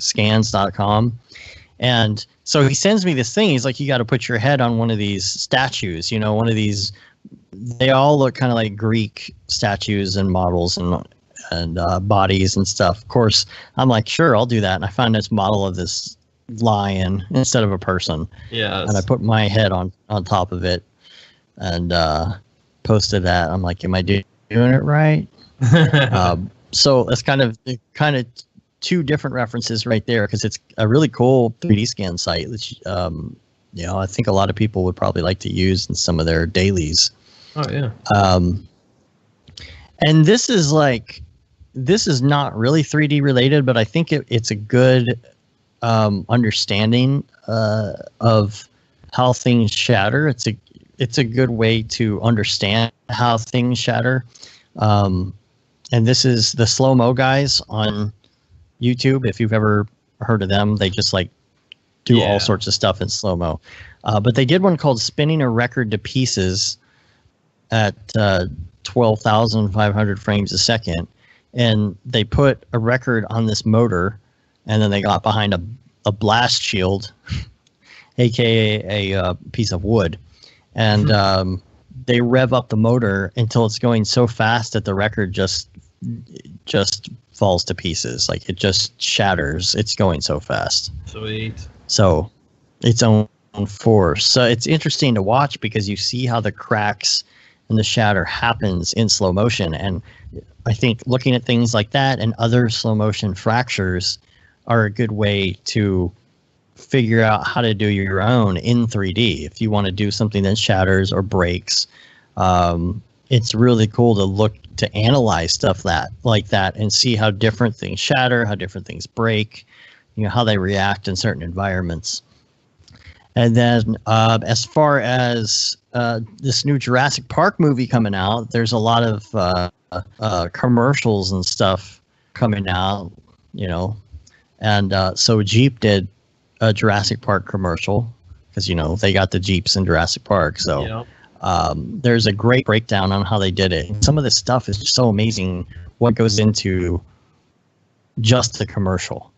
scans.com. And so he sends me this thing. He's like, you got to put your head on one of these statues, one of these, they all look kind of like Greek statues and models and bodies and stuff. Of course, I'm like, sure, I'll do that. And I found this model of this lion instead of a person. Yeah. And I put my head on top of it and posted that. I'm like, am I doing it right? So that's kind of two different references right there, because it's a really cool 3D scan site, which I think a lot of people would probably like to use in some of their dailies. Oh yeah. And this is not really 3D related, but I think it's a good understanding of how things shatter. It's a good way to understand how things shatter. And this is the slow-mo guys on YouTube. If you've ever heard of them, they just like do all sorts of stuff in slow-mo. But they did one called Spinning a Record to Pieces at 12,500 frames a second. And they put a record on this motor, and then they got behind a blast shield, aka a piece of wood, and they rev up the motor until it's going so fast that the record just falls to pieces. Like it just shatters. It's going so fast. Sweet. So its own force. So it's interesting to watch because you see how the cracks and the shatter happens in slow motion. And I think looking at things like that and other slow motion fractures are a good way to figure out how to do your own in 3D. If you want to do something that shatters or breaks, it's really cool to look to analyze stuff like that and see how different things shatter, how different things break, how they react in certain environments. And then as far as this new Jurassic Park movie coming out, there's a lot of commercials and stuff coming out, and so Jeep did a Jurassic Park commercial because they got the Jeeps in Jurassic Park. So there's a great breakdown on how they did it. Some of this stuff is so amazing. What goes into just the commercial,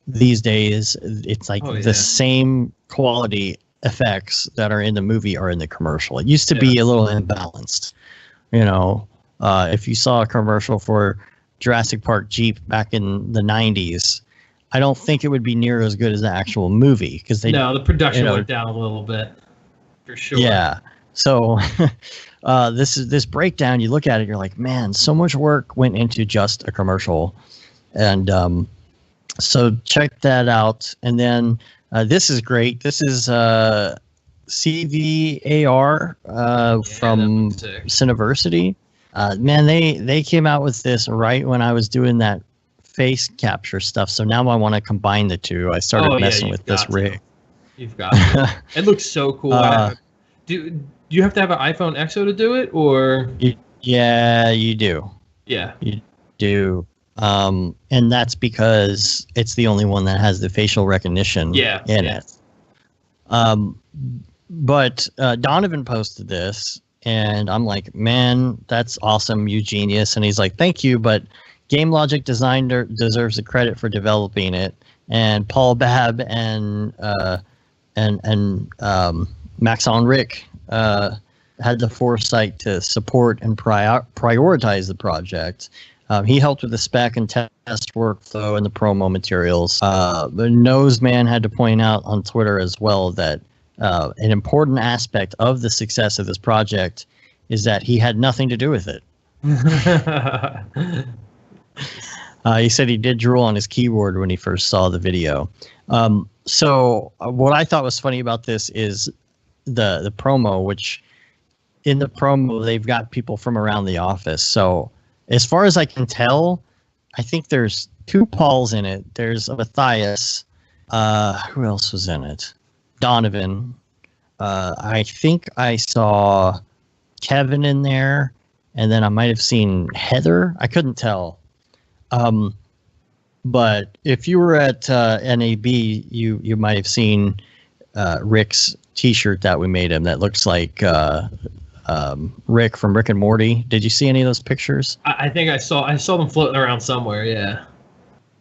these days it's like the same quality effects that are in the movie are in the commercial. It used to be a little imbalanced, if you saw a commercial for Jurassic Park Jeep back in the 90s, I don't think it would be near as good as the actual movie because the production went down a little bit for sure. Yeah. So this breakdown, you look at it, you're like, man, so much work went into just a commercial. And so check that out. And then this is great. This is CVAR from Cineversity. Man, they came out with this right when I was doing that face capture stuff. So now I want to combine the two. I started messing with this rig. You've got it. It looks so cool. Do you have to have an iPhone XO to do it, or? Yeah, you do. Yeah, you do. And that's because it's the only one that has the facial recognition in it. But Donovan posted this, and I'm like, man, that's awesome, you genius. And he's like, thank you, but Game Logic Designer deserves the credit for developing it. And Paul Babb and Maxon Rick had the foresight to support and prioritize the project. He helped with the spec and test workflow and the promo materials. The Noseman had to point out on Twitter as well that an important aspect of the success of this project is that he had nothing to do with it. He said he did drool on his keyboard when he first saw the video. So what I thought was funny about this is the promo, which in the promo, they've got people from around the office. So as far as I can tell, I think there's 2 Pauls in it. There's a Matthias. Who else was in it? Donovan. I think I saw Kevin in there, and then I might have seen Heather. I couldn't tell. But if you were at NAB, you might have seen Rick's T-shirt that we made him that looks like Rick from Rick and Morty. Did you see any of those pictures? I think I saw them floating around somewhere. Yeah.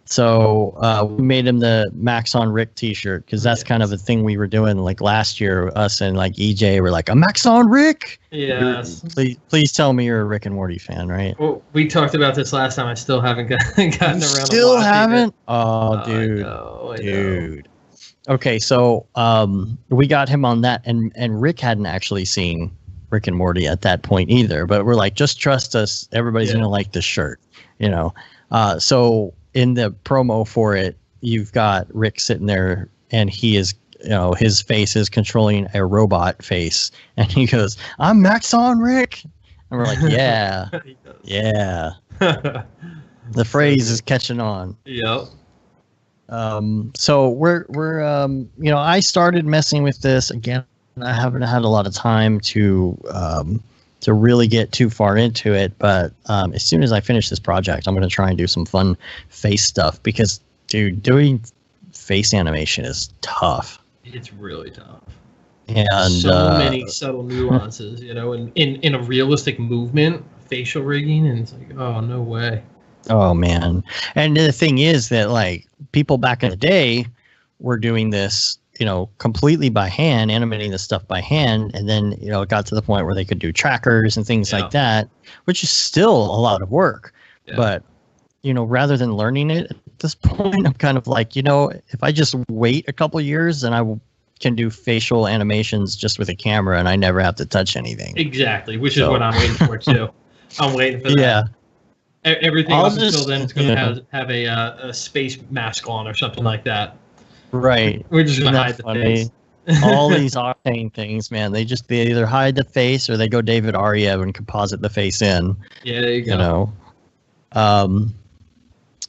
So we made him the Max on Rick T-shirt because that's kind of a thing we were doing like last year. Us and like EJ were like, a Max on Rick. Yes. Please tell me you're a Rick and Morty fan, right? Well, we talked about this last time. I still haven't gotten around. Still haven't? It. Oh, dude, I dude. Okay, so we got him on that, and Rick hadn't actually seen Rick and Morty at that point either. But we're like, just trust us. Everybody's gonna like this shirt, So in the promo for it, you've got Rick sitting there, and he is, his face is controlling a robot face, and he goes, "I'm Max on Rick," and we're like, "Yeah, yeah." The phrase is catching on. Yep. So we're I started messing with this again. I haven't had a lot of time to really get too far into it, but as soon as I finish this project, I'm going to try and do some fun face stuff because, dude, doing face animation is tough. It's really tough. And so many subtle nuances, in a realistic movement, facial rigging, and it's like, oh, no way. Oh, man. And the thing is that, like, people back in the day were doing this completely by hand, animating the stuff by hand. And then, it got to the point where they could do trackers and things like that, which is still a lot of work. Yeah. But, rather than learning it at this point, I'm kind of like, if I just wait a couple years, then I can do facial animations just with a camera and I never have to touch anything. Exactly, which is what I'm waiting for too. I'm waiting for that. Yeah. Everything up until then is going to have a space mask on or something like that. Right. We're just going to hide the face. All these Octane things, man, they either hide the face or they go David Ariev and composite the face in. Yeah, there you go.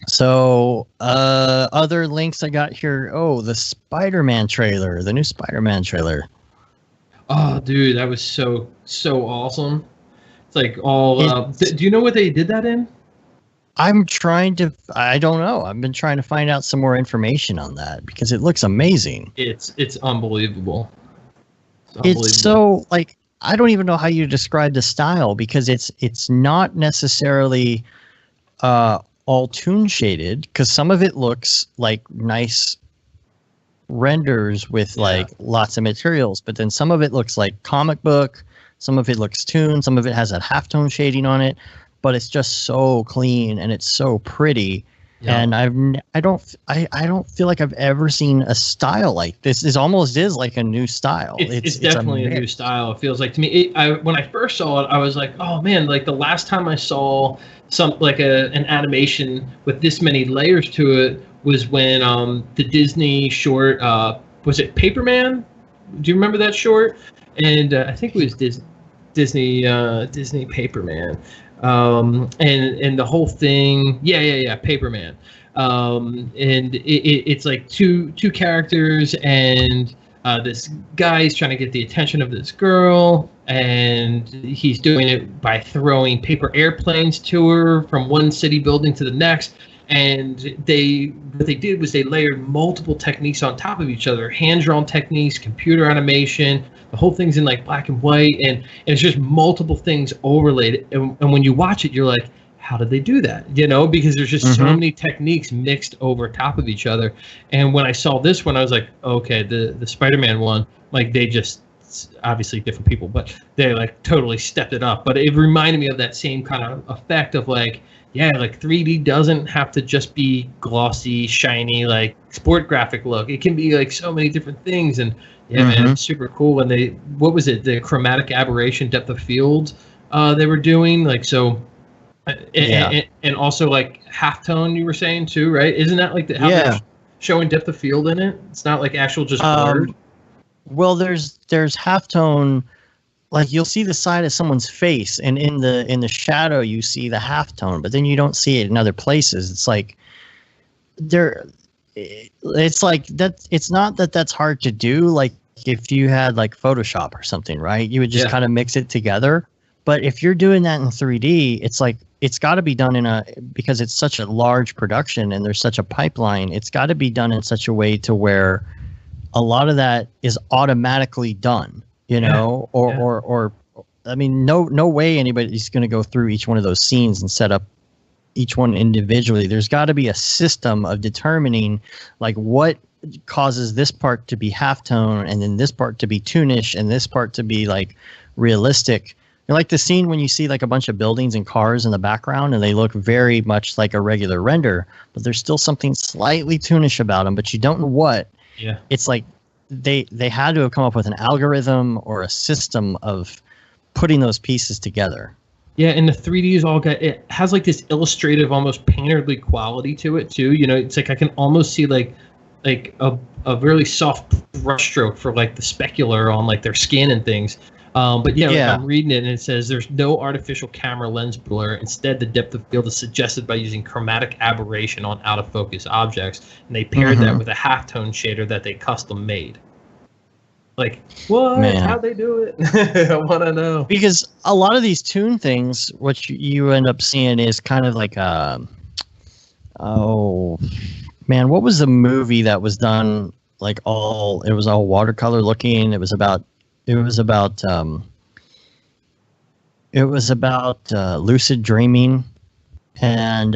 So other links I got here. Oh, the Spider-Man trailer, the new Spider-Man trailer. Oh, dude, that was so awesome. It's like all. Do you know what they did that in? I don't know. I've been trying to find out some more information on that because it looks amazing. It's unbelievable. It's so like I don't even know how you describe the style because it's not necessarily all toon shaded because some of it looks like nice renders with like lots of materials, but then some of it looks like comic book, some of it looks toon, some of it has that halftone shading on it, but it's just so clean and it's so pretty. And I don't feel like I've ever seen a style like this. It almost is like a new style. It's definitely a new style. It feels like to me. When I first saw it, I was like, oh man! Like the last time I saw an animation with this many layers to it was when the Disney short was it Paperman? Do you remember that short? And I think it was Disney Paperman. And the whole thing, Paperman. And it's like two characters, and this guy's trying to get the attention of this girl, and he's doing it by throwing paper airplanes to her from one city building to the next. And what they did was they layered multiple techniques on top of each other, hand-drawn techniques, computer animation. The whole thing's in like black and white, and it's just multiple things overlaid. And when you watch it, you're like, how did they do that? Because there's just so many techniques mixed over top of each other. And when I saw this one, I was like, okay, the Spider-Man one, like they just, obviously different people, but they like totally stepped it up. But it reminded me of that same kind of effect of like, like 3D doesn't have to just be glossy, shiny, like sport graphic look. It can be like so many different things. And man, it's super cool. And what was it? The chromatic aberration depth of field they were doing like so. And also like halftone you were saying too, right? Isn't that like how they're showing depth of field in it? It's not like actual just blurred. Well, there's halftone. Like you'll see the side of someone's face, and in the shadow you see the halftone, but then you don't see it in other places. It's like it's like that. It's not that that's hard to do. Like if you had like Photoshop or something, right? You would just kind of mix it together. But if you're doing that in 3D, it's like it's got to be done because it's such a large production and there's such a pipeline. It's got to be done in such a way to where a lot of that is automatically done. Or I mean, no way anybody's going to go through each one of those scenes and set up each one individually. There's got to be a system of determining like what causes this part to be halftone and then this part to be toonish and this part to be like realistic. Like the scene when you see like a bunch of buildings and cars in the background and they look very much like a regular render, but there's still something slightly toonish about them, but you don't know what. Yeah. It's like they had to have come up with an algorithm or a system of putting those pieces together. Yeah, and the 3D is it has like this illustrative, almost painterly quality to it too. It's like I can almost see like a really soft brushstroke for like the specular on like their skin and things. But like I'm reading it and it says there's no artificial camera lens blur. Instead, the depth of field is suggested by using chromatic aberration on out of focus objects, and they paired that with a halftone shader that they custom made. Like, what? Man. How'd they do it? I want to know. Because a lot of these toon things, what you end up seeing is kind of like oh man, what was the movie that was done like it was all watercolor looking? It was about lucid dreaming, and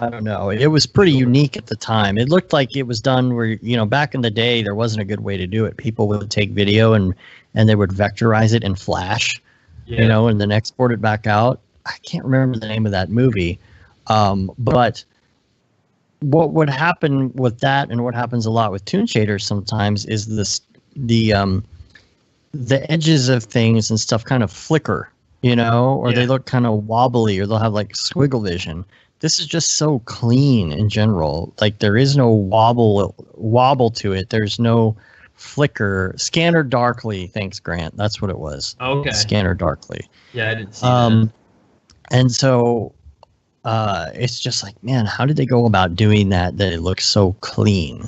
I don't know. It was pretty unique at the time. It looked like it was done where, back in the day, there wasn't a good way to do it. People would take video and they would vectorize it in Flash, and then export it back out. I can't remember the name of that movie. But what would happen with that, and what happens a lot with Toon Shaders sometimes, is the edges of things and stuff kind of flicker, or they look kind of wobbly, or they'll have like squiggle vision. This is just so clean in general. Like there is no wobble to it. There's no flicker. Scanner darkly. Thanks, Grant. That's what it was. Okay. Scanner darkly. Yeah, I didn't see that. And so it's just like, man, how did they go about doing that it looks so clean?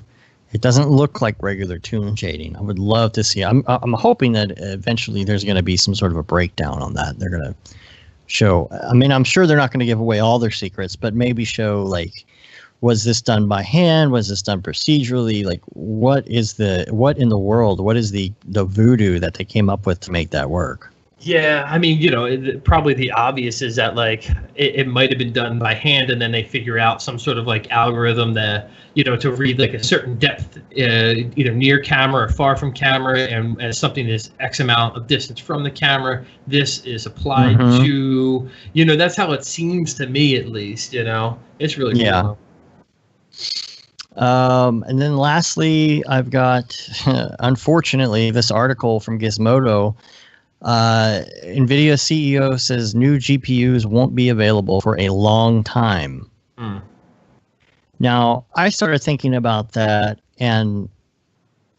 It doesn't look like regular toon shading. I would love to see. I'm hoping that eventually there's going to be some sort of a breakdown on that. They're going to show. I mean, I'm sure they're not going to give away all their secrets, but maybe show like, was this done by hand? Was this done procedurally? Like, what in the world? What is the voodoo that they came up with to make that work? Yeah, I mean, probably the obvious is that like it might have been done by hand, and then they figure out some sort of like algorithm that to read like a certain depth, either near camera or far from camera, and as something is X amount of distance from the camera, this is applied to. That's how it seems to me, at least. It's really cool. Yeah. And then lastly, I've got unfortunately this article from Gizmodo. NVIDIA CEO says new GPUs won't be available for a long time. Now, I started thinking about that, and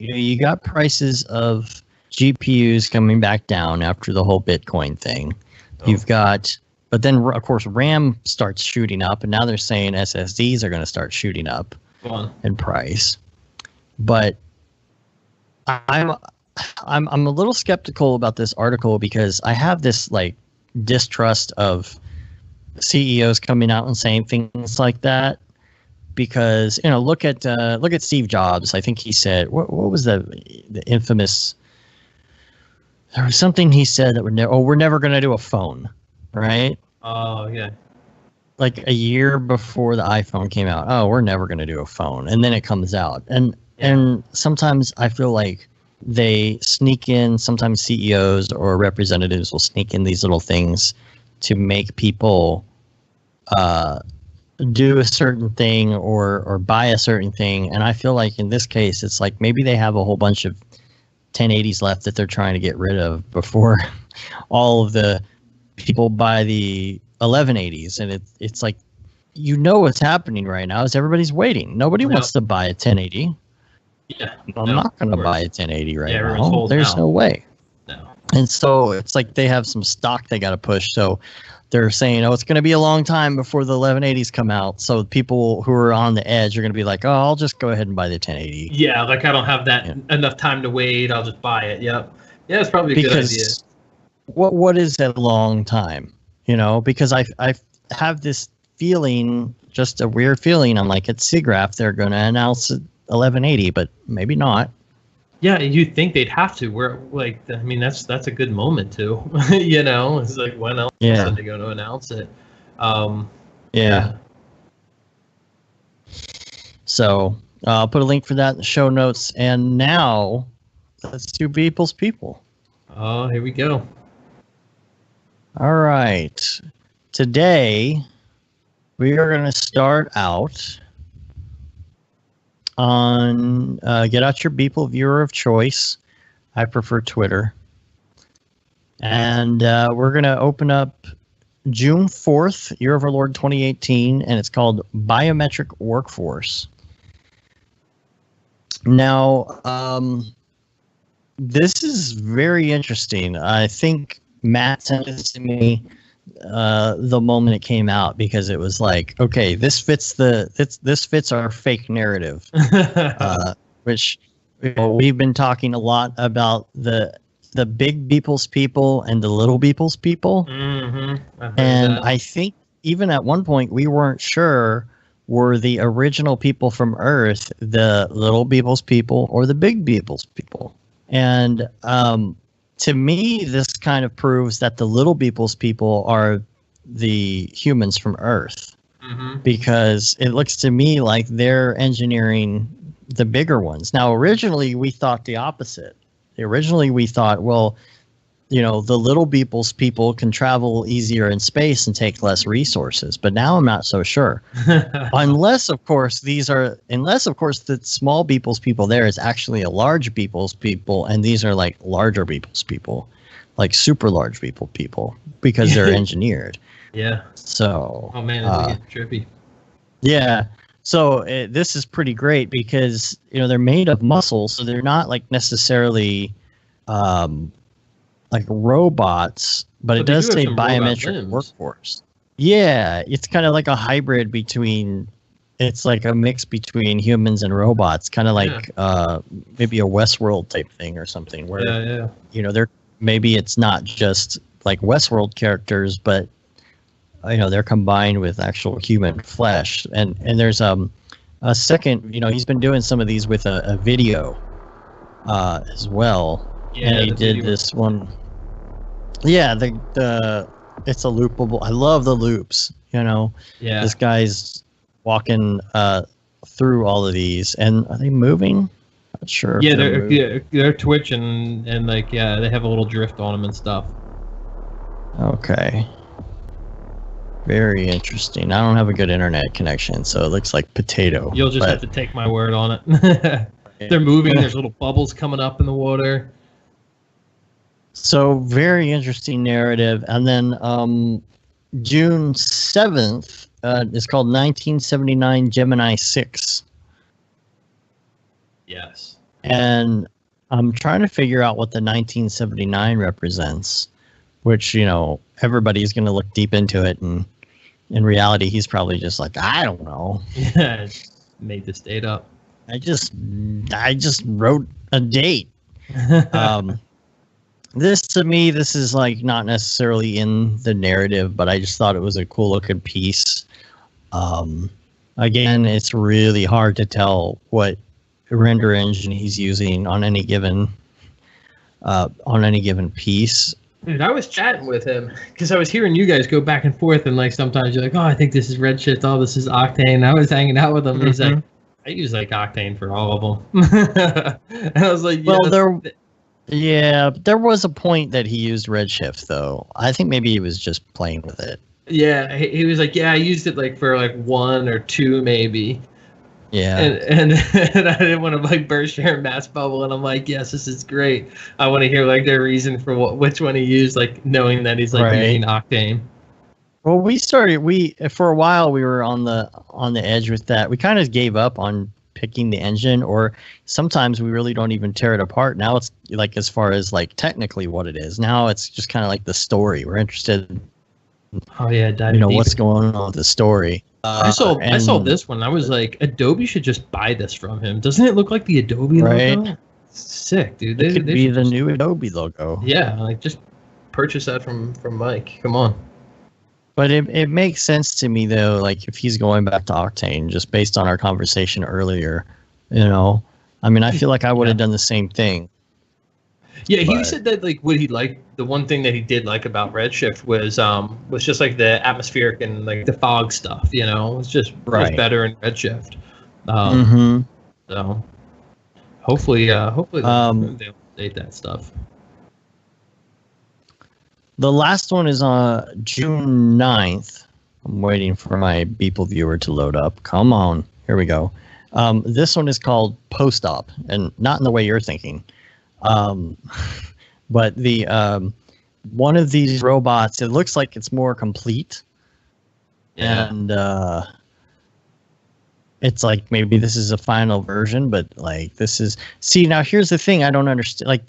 you got prices of GPUs coming back down after the whole Bitcoin thing. You've got, but then of course RAM starts shooting up, and now they're saying SSDs are going to start shooting up in price. But I'm a little skeptical about this article because I have this like distrust of CEOs coming out and saying things like that. Because look at Steve Jobs. I think he said what was the infamous? There was something he said that we're never going to do a phone, right? Oh yeah. Like a year before the iPhone came out. Oh, we're never going to do a phone, and then it comes out, and sometimes I feel like they sneak in, sometimes CEOs or representatives will sneak in these little things to make people do a certain thing or buy a certain thing. And I feel like in this case, it's like maybe they have a whole bunch of 1080s left that they're trying to get rid of before all of the people buy the 1180s. And it's like, what's happening right now is everybody's waiting. Nobody wants to buy a 1080. Yeah, I'm not going to buy a 1080 right now. Everyone's There's no way. No. And so it's like they have some stock they got to push. So they're saying, it's going to be a long time before the 1180s come out. So people who are on the edge are going to be like, I'll just go ahead and buy the 1080. Yeah, like I don't have that enough time to wait. I'll just buy it. Yep. Yeah, it's probably a good idea. What is a long time? Because I have this feeling, just a weird feeling. I'm like, at SIGGRAPH, they're going to announce 1180, but maybe not. Yeah, you'd think they'd have to. We're like, I mean, that's a good moment too. It's like, when else are they going to announce it? Yeah. So I'll put a link for that in the show notes. And now let's do People's People. Oh, here we go. All right. Today we are going to start out on get out your Beeple viewer of choice. I prefer Twitter. And we're going to open up June 4th, Year of Our Lord 2018, and it's called Biometric Workforce. Now, this is very interesting. I think Matt sent this to me the moment it came out because it was like, okay, this fits our fake narrative, which we've been talking a lot about the big Beeple's people and the little Beeple's people. And I think even at one point we weren't sure were the original people from Earth the little Beeple's people or the big Beeple's people. And to me, this kind of proves that the little Beeple's people are the humans from Earth. because it looks to me like they're engineering the bigger ones. Now, originally we thought the opposite. Originally we thought, well, the little people's people can travel easier in space and take less resources. But now I'm not so sure. unless of course the small people's people there is actually a large people's people, and these are like larger people's people, like super large people, because they're engineered. Yeah. So. Oh man, it's trippy. Yeah. So this is pretty great because they're made of muscle, so they're not like necessarily like robots, but it does say biometric workforce. Yeah, it's kind of like a hybrid between. It's like a mix between humans and robots, kind of like maybe a Westworld type thing or something. Where they're maybe it's not just like Westworld characters, but they're combined with actual human flesh. And there's a second. He's been doing some of these with a video as well. Yeah, and he did this one. Yeah, it's a loopable. I love the loops. Yeah, this guy's walking through all of these, and are they moving? Not sure. Yeah, they're twitching, and like they have a little drift on them and stuff. Okay. Very interesting. I don't have a good internet connection, so it looks like potato. You'll just have to take my word on it. They're moving. There's little bubbles coming up in the water. So very interesting narrative. And then June 7th is called 1979 Gemini 6. Yes. And I'm trying to figure out what the 1979 represents, which, everybody's going to look deep into it. And in reality, he's probably just like, I don't know. Yeah, made this date up. I just wrote a date. This is like not necessarily in the narrative, but I just thought it was a cool looking piece. Again, it's really hard to tell what render engine he's using on any given piece. Dude, I was chatting with him because I was hearing you guys go back and forth, and like sometimes you're like, "Oh, I think this is Redshift. Oh, this is Octane." And I was hanging out with him, and he's like, "I use like Octane for all of them." And I was like, "Yeah." Well, there was a point that he used Redshift, though. I think maybe he was just playing with it. Yeah, he was like, "Yeah, I used it like for like 1 or 2 maybe." Yeah, and I didn't want to like burst your mass bubble, and I'm like, yes, this is great. I want to hear like their reason for which one he used, like knowing that he's like using Octane. Well, for a while we were on the edge with that. We kind of gave up on picking the engine, or sometimes we really don't even tear it apart. Now it's like as far as like technically what it is. Now it's just kind of like the story. We're interested. Oh yeah, diving deep. What's going on with the story. I saw this one. I was like, Adobe should just buy this from him. Doesn't it look like the Adobe logo? Sick, dude. It could be the new Adobe logo. Yeah, like just purchase that from Mike. Come on. But it makes sense to me though, like if he's going back to Octane, just based on our conversation earlier, I mean, I feel like I would have done the same thing. Yeah, he said that like what he liked, the one thing that he did like about Redshift was just like the atmospheric and like the fog stuff. It was just was better in Redshift. So hopefully they'll update that stuff. The last one is on June 9th. I'm waiting for my Beeple viewer to load up. Come on, here we go. This one is called Post-Op, and not in the way you're thinking. But the one of these robots, it looks like it's more complete. Yeah. And it's like maybe this is a final version, but like this is now here's the thing I don't understand. Like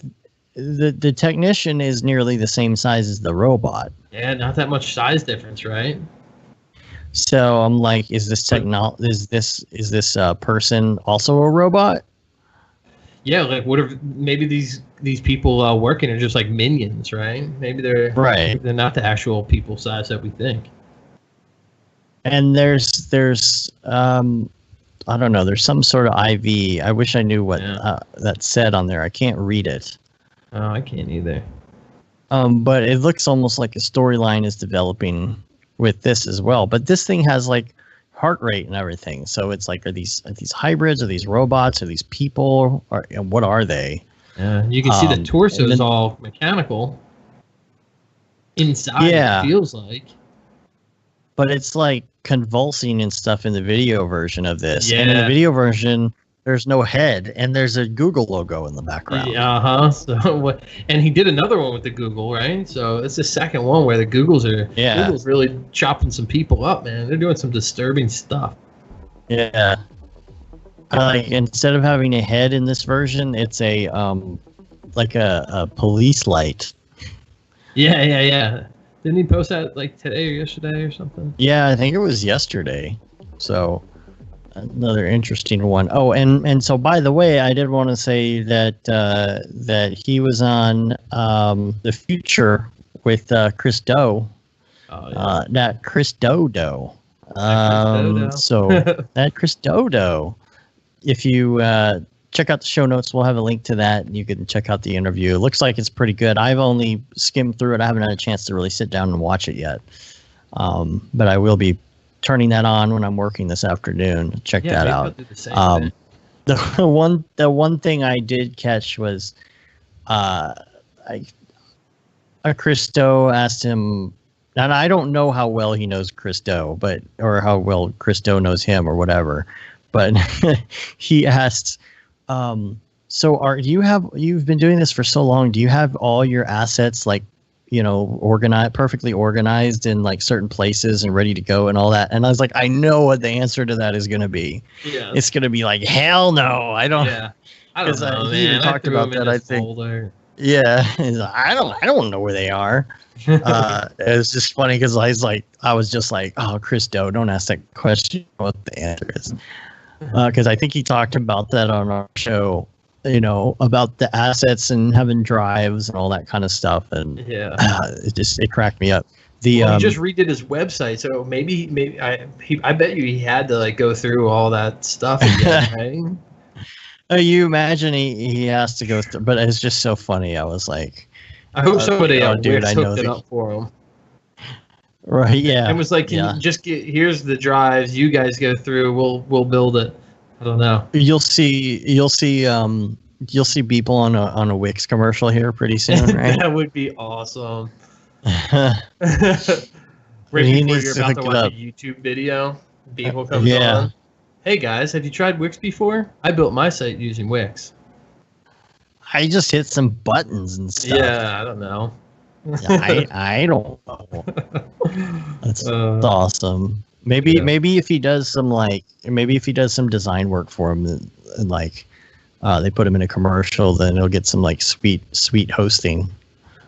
the technician is nearly the same size as the robot. Yeah, not that much size difference, right? So I'm like, is this person also a robot? Yeah, like what if maybe these people working are just like minions, right? Maybe they're not the actual people size that we think. And there's I don't know, there's some sort of IV. I wish I knew what that said on there. I can't read it. Oh, I can't either. But it looks almost like a storyline is developing with this as well. But this thing has like heart rate and everything. So it's like, are these hybrids? Are these robots? Are these people? Or what are they? Yeah, you can see the torso is all mechanical inside. Yeah, it feels like. But it's like convulsing and stuff in the video version of this. Yeah. And in the video version, there's no head, and there's a Google logo in the background. Yeah, So what? And he did another one with the Google, right? So it's the second one where the Google's really chopping some people up, man. They're doing some disturbing stuff. Yeah. Like, instead of having a head in this version, it's a like a police light. Yeah. Didn't he post that like today or yesterday or something? Yeah, I think it was yesterday. So another interesting one. Oh, and so by the way, I did want to say that that he was on The Future with Chris Do. Oh, yeah. Not Chris Dodo. So that Chris Dodo. If you check out the show notes, we'll have a link to that. You can check out the interview. It looks like it's pretty good. I've only skimmed through it. I haven't had a chance to really sit down and watch it yet. But I will be turning that on when I'm working this afternoon. Check that out. The one thing I did catch was Christo asked him, and I don't know how well he knows Christo, or how well Christo knows him or whatever, but he asked, so you've been doing this for so long, do you have all your assets like, perfectly organized in like certain places and ready to go and all that? And I was like, I know what the answer to that is going to be. Yeah. It's going to be like, hell no, I don't. Yeah. I don't know, he even talked about that, I think. Folder. Yeah. He's like, I don't know where they are. It was just funny because I was just like, oh, Chris Do, don't ask that question. What the answer is. Because I think he talked about that on our show, about the assets and having drives and all that kind of stuff, and it cracked me up. He just redid his website, so maybe I bet you he had to like go through all that stuff again, right? You imagine he has to go through, but it's just so funny. I was like, I hope somebody hooked it up for him. Right, yeah. It was like, here's the drives, you guys go through, we'll build it. I don't know. You'll see people on a Wix commercial here pretty soon, right? That would be awesome. Right before you're about to watch a YouTube video, people comes on. Hey guys, have you tried Wix before? I built my site using Wix. I just hit some buttons and stuff. Yeah, I don't know. I don't know. That's awesome. Maybe if he does some design work for him, and like they put him in a commercial, then he'll get some like sweet hosting.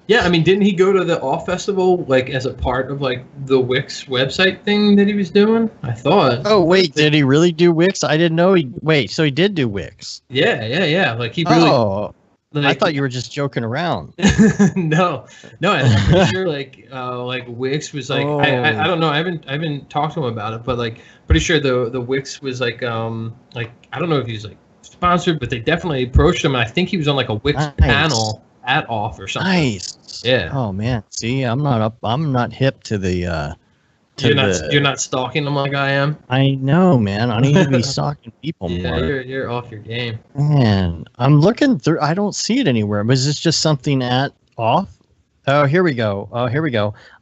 Yeah, I mean, didn't he go to the Off Festival like as a part of like the Wix website thing that he was doing? I thought. Oh wait, did he really do Wix? I didn't know so he did do Wix. Yeah. Like he really. Oh. Like, I thought you were just joking around. No, I'm pretty sure like Wix was like I don't know, I haven't talked to him about it, but like pretty sure the Wix was like I don't know if he's like sponsored, but they definitely approached him, and I think he was on like a Wix panel at Off or something. Nice. Yeah. Oh man, see, I'm not hip to the. You're not stalking them like I am. I know, man. I need to be stalking people more. Yeah, you're off your game. Man, I'm looking through. I don't see it anywhere. But is this just something at Off? Oh, here we go.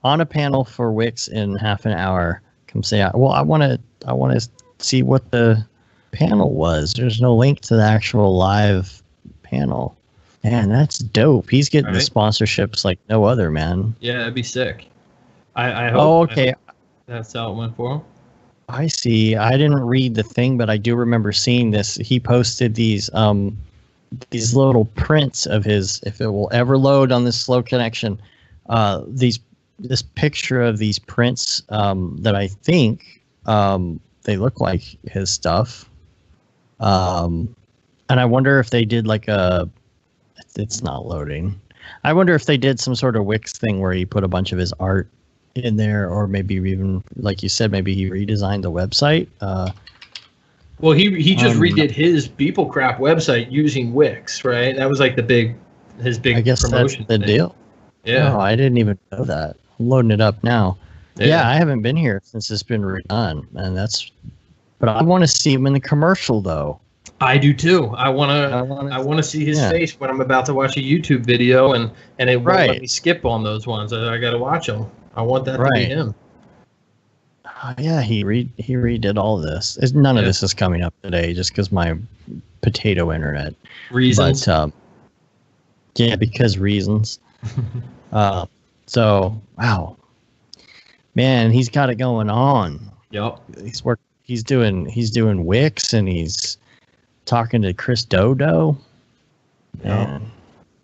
On a panel for Wix in half an hour. Come say, well, I want to see what the panel was. There's no link to the actual live panel. Man, that's dope. He's getting the sponsorships like no other, man. Yeah, that'd be sick. I hope. Oh, okay. That's how it went for him. I see. I didn't read the thing, but I do remember seeing this. He posted these little prints of his, if it will ever load on this slow connection, this picture of these prints that I think they look like his stuff. And I wonder if they did like it's not loading. I wonder if they did some sort of Wix thing where he put a bunch of his art in there, or maybe even, like you said, maybe he redesigned the website. Well, he just redid his Beeple Crap website using Wix, right? That was like his big I guess promotion that's the deal. Yeah. Oh, I didn't even know that. I'm loading it up now. Yeah, I haven't been here since it's been redone, and but I want to see him in the commercial though. I do too. I want to see his face when I'm about to watch a YouTube video, and it won't let me skip on those ones. I got to watch them. I want that to be him. Yeah, he redid all of this. None of this is coming up today just because my potato internet. Reasons. But, yeah, because reasons. So, wow. Man, he's got it going on. Yep. He's doing Wix, and he's talking to Chris Dodo. Man.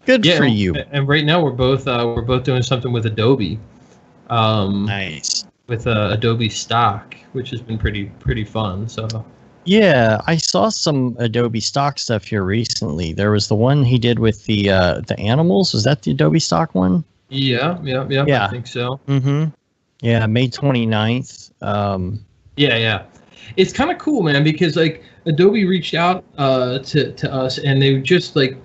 Good for you. And right now we're both doing something with Adobe. Nice. With Adobe Stock, which has been pretty fun. So yeah, I saw some Adobe Stock stuff here recently. There was the one he did with the animals. Was that the Adobe Stock one? Yeah. I think so. Mm-hmm. Yeah, May 29th. Yeah. It's kind of cool, man, because like Adobe reached out to us, and they just like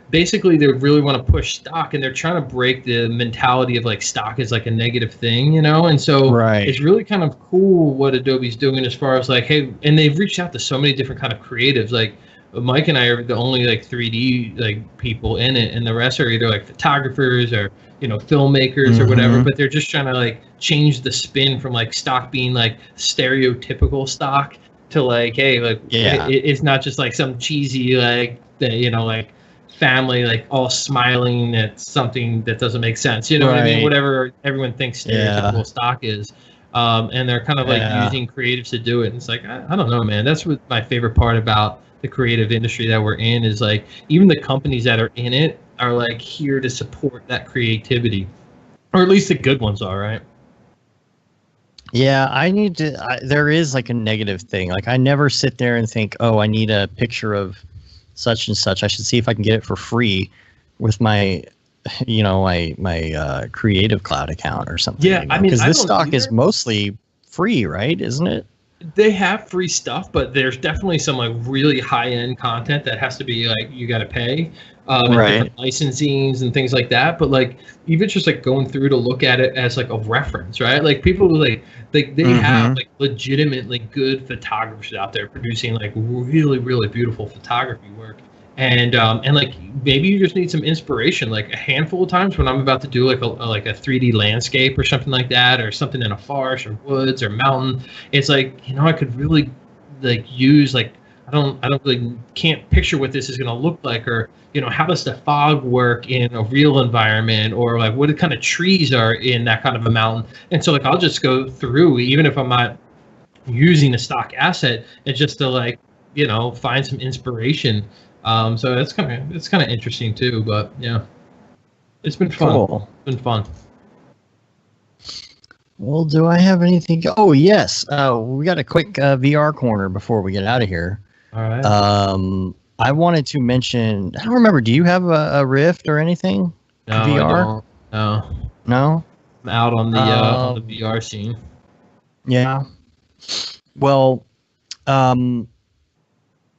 basically they really want to push stock, and they're trying to break the mentality of like stock is like a negative thing, you know? And so it's really kind of cool what Adobe's doing as far as like, hey, and they've reached out to so many different kind of creatives. Like Mike and I are the only like 3D like people in it, and the rest are either like photographers or, you know, filmmakers or whatever, but they're just trying to like change the spin from like stock being like stereotypical stock to like, hey, like it's not just like some cheesy like, you know, like family like all smiling at something that doesn't make sense, you know what I mean? Whatever everyone thinks stereotypical stock is, and they're kind of like using creatives to do it. And it's like I don't know, man. That's what my favorite part about the creative industry that we're in is like even the companies that are in it are like here to support that creativity, or at least the good ones are, right? Yeah, there is like a negative thing. Like I never sit there and think, oh, I need a picture of such and such. I should see if I can get it for free with my, you know, my Creative Cloud account or something. Yeah, you know? I mean, because this stock is mostly free, right? Isn't it? They have free stuff, but there's definitely some like really high-end content that has to be like you got to pay, and different licensings and things like that. But like even just like going through to look at it as like a reference, right? Like people like they have like legitimately good photographers out there producing like really beautiful photography work. And like maybe you just need some inspiration. Like a handful of times when I'm about to do like a 3D landscape or something like that, or something in a forest or woods or mountain, it's like, you know, I could really like use like I don't really can't picture what this is going to look like, or you know, how does the fog work in a real environment, or like what kind of trees are in that kind of a mountain. And so like I'll just go through, even if I'm not using a stock asset, and just to like, you know, find some inspiration. So it's kind of interesting too, but yeah, it's been fun. Cool. It's been fun. Well, do I have anything? Oh yes, we got a quick VR corner before we get out of here. All right. I wanted to mention. I don't remember. Do you have a Rift or anything? No, VR? I don't. No. I'm out on the VR scene. Yeah. Well,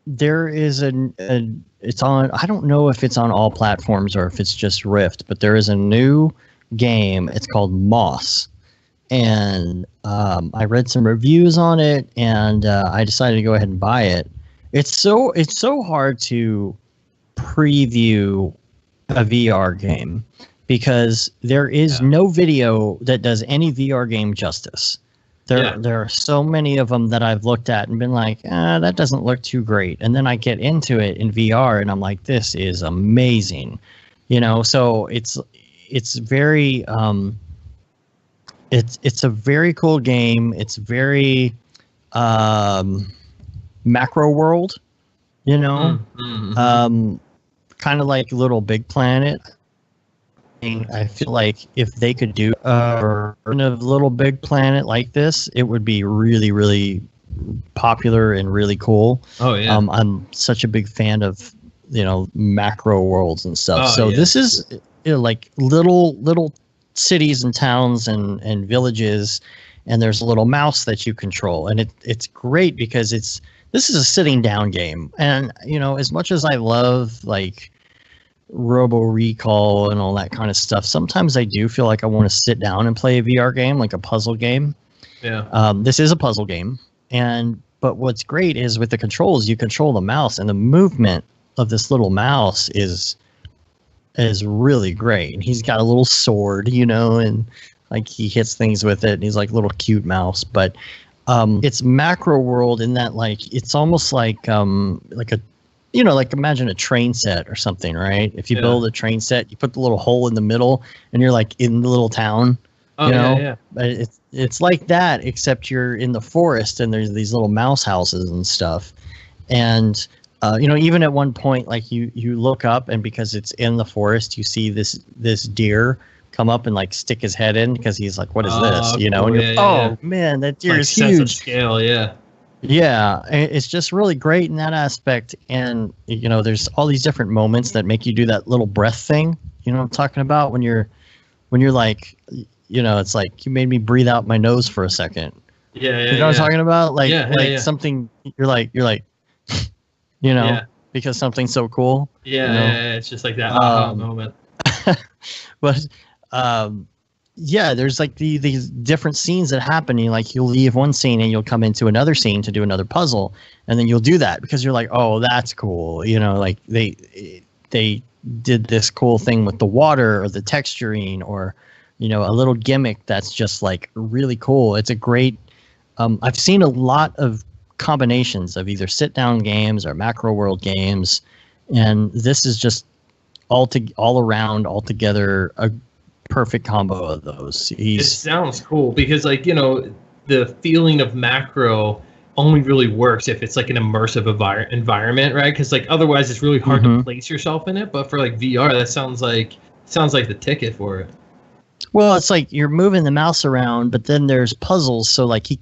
there is it's on, I don't know if it's on all platforms or if it's just Rift, but there is a new game. It's called Moss. And I read some reviews on it, and I decided to go ahead and buy it. It's so hard to preview a VR game because there is no video that does any VR game justice. There are so many of them that I've looked at and been like, that doesn't look too great. And then I get into it in VR and I'm like, this is amazing. You know, so it's very it's a very cool game. It's very macro world, you know, kind of like Little Big Planet. I feel like if they could do a version of Little Big Planet like this, it would be really, really popular and really cool. Oh yeah. I'm such a big fan of, you know, macro worlds and stuff. This is, you know, like little cities and towns and villages, and there's a little mouse that you control, and it's great because this is a sitting down game. And you know, as much as I love like Robo Recall and all that kind of stuff, sometimes I do feel like I want to sit down and play a VR game, like a puzzle game. Yeah. This is a puzzle game, but what's great is with the controls, you control the mouse, and the movement of this little mouse is really great. And he's got a little sword, and like he hits things with it, and he's like a little cute mouse. But it's macro world in that, like, it's almost like a, like imagine a train set or something, right? If you build a train set, you put the little hole in the middle, and you're like in the little town. Yeah. But it's like that, except you're in the forest, and there's these little mouse houses and stuff. And even at one point, like you look up, and because it's in the forest, you see this deer come up and like stick his head in, because he's like, what is this? Cool. And you're, man, that deer is sense huge. of scale, yeah. Yeah, it's just really great in that aspect. And there's all these different moments that make you do that little breath thing. You know what I'm talking about? When you're like, it's like you made me breathe out my nose for a second. Yeah. You know what I'm talking about? Like, something you're like, because something's so cool. Yeah, it's just like that moment. But there's like these different scenes that happen. You'll leave one scene and you'll come into another scene to do another puzzle, and then you'll do that because you're like, oh, that's cool. Like they did this cool thing with the water or the texturing, or a little gimmick that's just like really cool. It's a great. I've seen a lot of combinations of either sit-down games or macro world games, and this is just all around altogether a perfect combo of those. It sounds cool because, like, the feeling of macro only really works if it's like an immersive environment, right? Because like otherwise it's really hard to place yourself in it. But for like VR, that sounds like the ticket for it. Well, it's like you're moving the mouse around, but then there's puzzles. So like he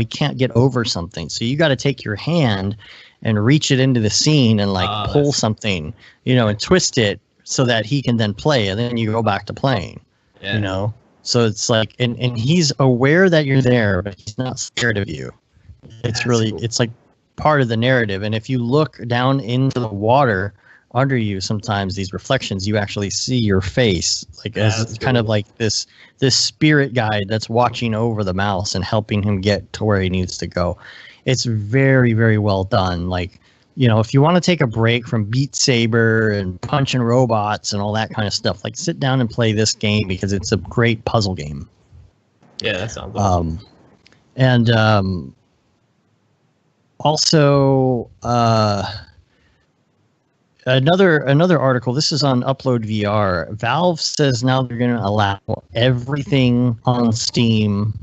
can't get over something. So you got to take your hand and reach it into the scene and like pull something, and twist it so that he can then play, and then you go back to playing. Yeah. So it's like, and he's aware that you're there, but he's not scared of you. It's really cool. It's like part of the narrative. And if you look down into the water under you, sometimes these reflections, you actually see your face, like as kind of like this spirit guide that's watching over the mouse and helping him get to where he needs to go. It's very, very well done. Like, if you want to take a break from Beat Saber and punching robots and all that kind of stuff, like sit down and play this game because it's a great puzzle game. Yeah, that sounds awesome. And also another article. This is on Upload VR. Valve says now they're going to allow everything on Steam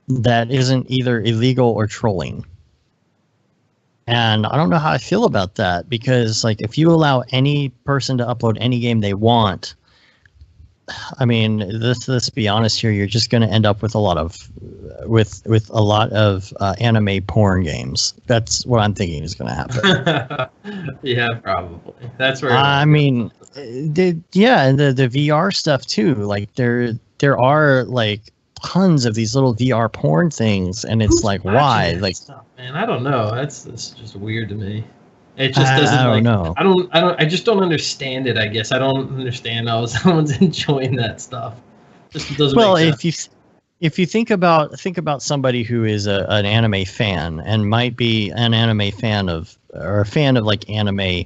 that isn't either illegal or trolling. And I don't know how I feel about that, because like if you allow any person to upload any game they want, I mean, let's be honest here, you're just going to end up with a lot of anime porn games. That's what I'm thinking is going to happen. Yeah, probably. That's where. I mean, and the VR stuff too. Like there are like tons of these little VR porn things, and it's like, why? Like, stuff, man, I don't know. That's just weird to me. It just doesn't. I don't know. I just don't understand it. I guess I don't understand how someone's enjoying that stuff. Just doesn't. Well, make sense. if you think about somebody who is an anime fan and might be an anime fan of, or a fan of like anime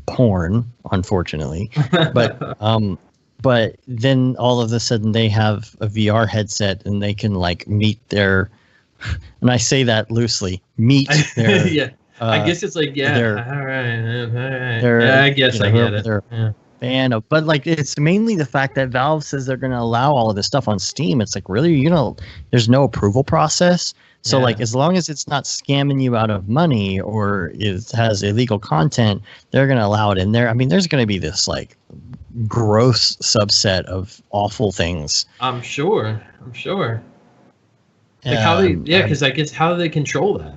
porn, unfortunately, but then all of a sudden they have a VR headset and they can like meet their, and I say that loosely, meet their. Yeah. I guess it's like, all right. Yeah, I guess I get it. Fan of, but like it's mainly the fact that Valve says they're going to allow all of this stuff on Steam. It's like, really, there's no approval process. So like, as long as it's not scamming you out of money or it has illegal content, they're going to allow it in there. I mean, there's going to be this like gross subset of awful things. I'm sure. Like how they, because I guess how do they control that?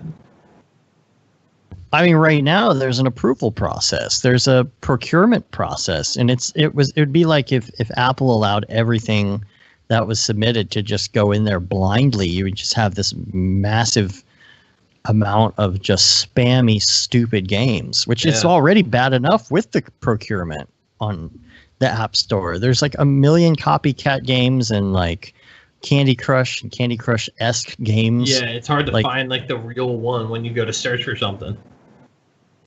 I mean, right now there's an approval process. There's a procurement process, and it would be like if Apple allowed everything that was submitted to just go in there blindly. You would just have this massive amount of just spammy, stupid games, which is already bad enough with the procurement on the App Store. There's like a million copycat games and like Candy Crush and Candy Crush-esque games. Yeah, it's hard to find like the real one when you go to search for something.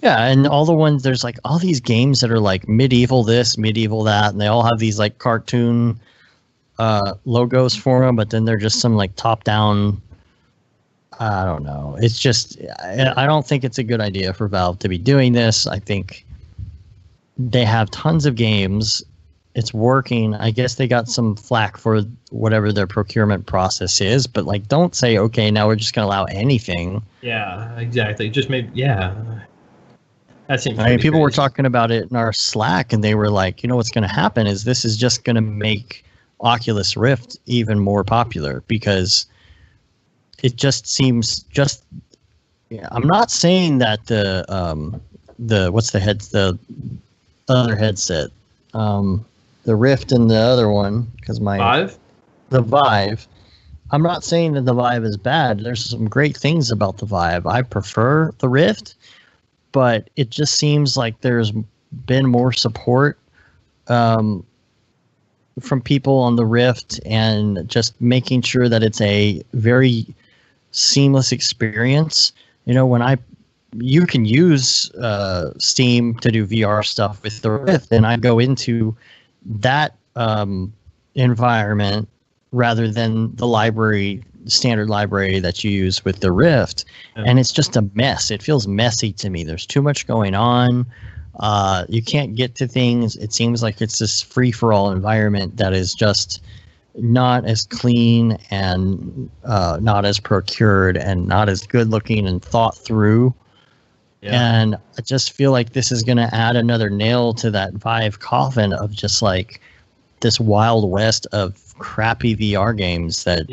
Yeah, and all the ones, there's like all these games that are like medieval this, medieval that, and they all have these like cartoon logos for them, but then they're just some like top-down, I don't know. It's just, I don't think it's a good idea for Valve to be doing this. I think they have tons of games. It's working. I guess they got some flack for whatever their procurement process is, but like, don't say, okay, now we're just going to allow anything. Yeah, exactly. Just maybe, yeah. That seems. I mean, people were talking about it in our Slack, and they were like, you know, what's going to happen is this is just going to make Oculus Rift even more popular because it just seems just. Yeah, I'm not saying that the other headset. The Rift and the other one, because the Vive. I'm not saying that the Vive is bad. There's some great things about the Vive. I prefer the Rift, but it just seems like there's been more support from people on the Rift and just making sure that it's a very seamless experience. You know, you can use Steam to do VR stuff with the Rift, and I go into that environment rather than the standard library that you use with the Rift. And it's just a mess. It feels messy to me. There's too much going on. You can't get to things. It seems like it's this free-for-all environment that is just not as clean and not as procured and not as good looking and thought through. And I just feel like this is going to add another nail to that Vive coffin of just like this wild west of crappy VR games that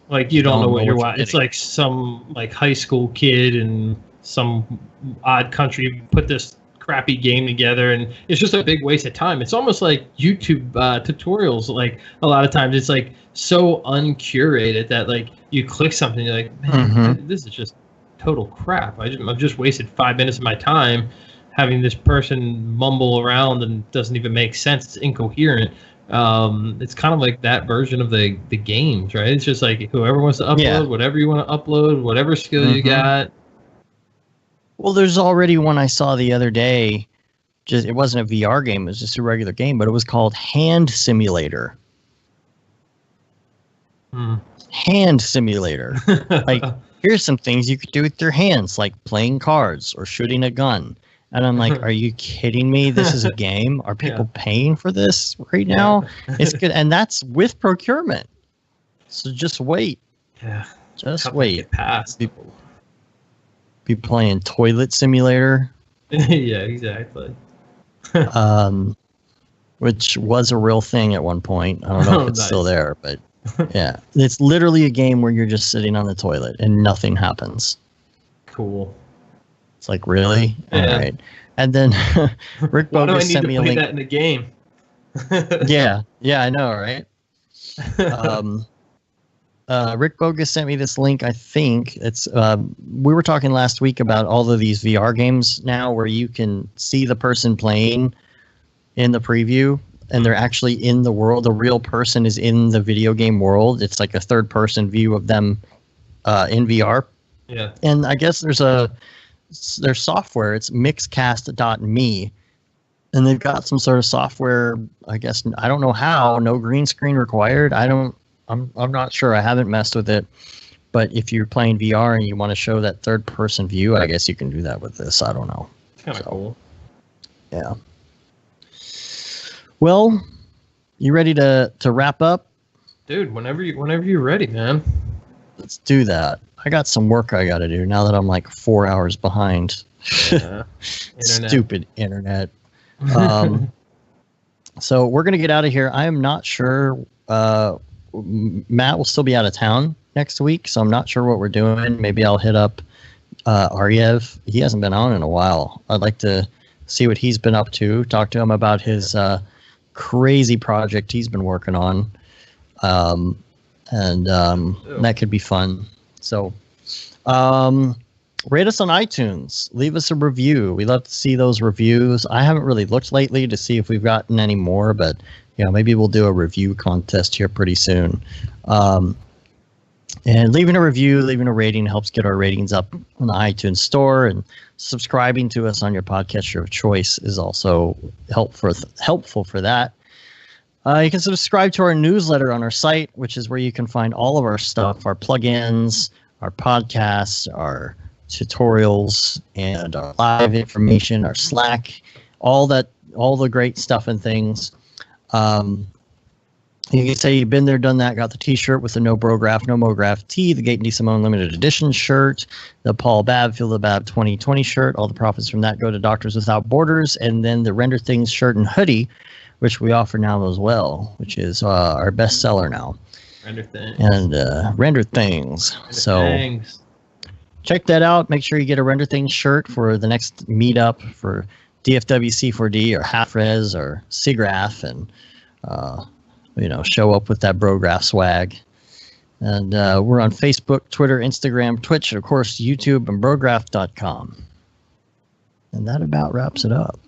like you don't know what you're watching. It's like some like high school kid in some odd country put this crappy game together, and it's just a big waste of time. It's almost like YouTube tutorials. Like a lot of times it's like so uncurated that like you click something, you're like, man, this is just total crap. I've just wasted 5 minutes of my time having this person mumble around and doesn't even make sense. It's incoherent. It's kind of like that version of the games, right? It's just like whoever wants to upload whatever you want to upload, whatever skill you got. Well, there's already one I saw the other day. Just it wasn't a VR game; it was just a regular game, but it was called Hand Simulator. Hand Simulator. Like, here's some things you could do with your hands, like playing cards or shooting a gun. And I'm like, are you kidding me? This is a game? Are people paying for this right now? It's good. And that's with procurement. So just wait. Yeah. Just wait. Past. Be playing Toilet Simulator. Yeah, exactly. Which was a real thing at one point. I don't know if it's still there, but yeah. It's literally a game where you're just sitting on the toilet and nothing happens. Cool. It's like, really? Yeah. All right. And then Rick Bogus sent me a link. That in the game. Yeah, I know, right? Rick Bogus sent me this link. I think it's we were talking last week about all of these VR games now where you can see the person playing in the preview and they're actually in the world. The real person is in the video game world. It's like a third person view of them in VR. Yeah. And I guess there's software. It's mixcast.me. And they've got some sort of software, I guess, I don't know how, no green screen required. I'm not sure. I haven't messed with it. But if you're playing VR and you want to show that third person view, I guess you can do that with this. I don't know. It's kind of cool. Yeah. Well, you ready to wrap up? Dude, whenever you're ready, man. Let's do that. I got some work I got to do now that I'm like 4 hours behind. Internet. Stupid internet. So we're going to get out of here. I am not sure. Matt will still be out of town next week, so I'm not sure what we're doing. Maybe I'll hit up Aryev. He hasn't been on in a while. I'd like to see what he's been up to, talk to him about his crazy project he's been working on. And that could be fun. So rate us on iTunes. Leave us a review. We love to see those reviews. I haven't really looked lately to see if we've gotten any more, but maybe we'll do a review contest here pretty soon. And leaving a review, leaving a rating helps get our ratings up on the iTunes store, and subscribing to us on your podcatcher of choice is also helpful for that. You can subscribe to our newsletter on our site, which is where you can find all of our stuff, our plugins, our podcasts, our tutorials, and our live information, our Slack, all the great stuff and things. You can say you've been there, done that, got the t-shirt with the No Brograph, No Mograph tee, the Gate and D. Simone limited edition shirt, the Paul Babb, Feel the Babb 2020 shirt. All the profits from that go to Doctors Without Borders. And then the Render Things shirt and hoodie, which we offer now as well, which is our best seller now. Render Things. And Render Things. Check that out. Make sure you get a Render Things shirt for the next meetup for DFWC4D or Half Res or SIGGRAPH, and show up with that Brograph swag. And we're on Facebook, Twitter, Instagram, Twitch, and of course YouTube and Brograph.com. And that about wraps it up.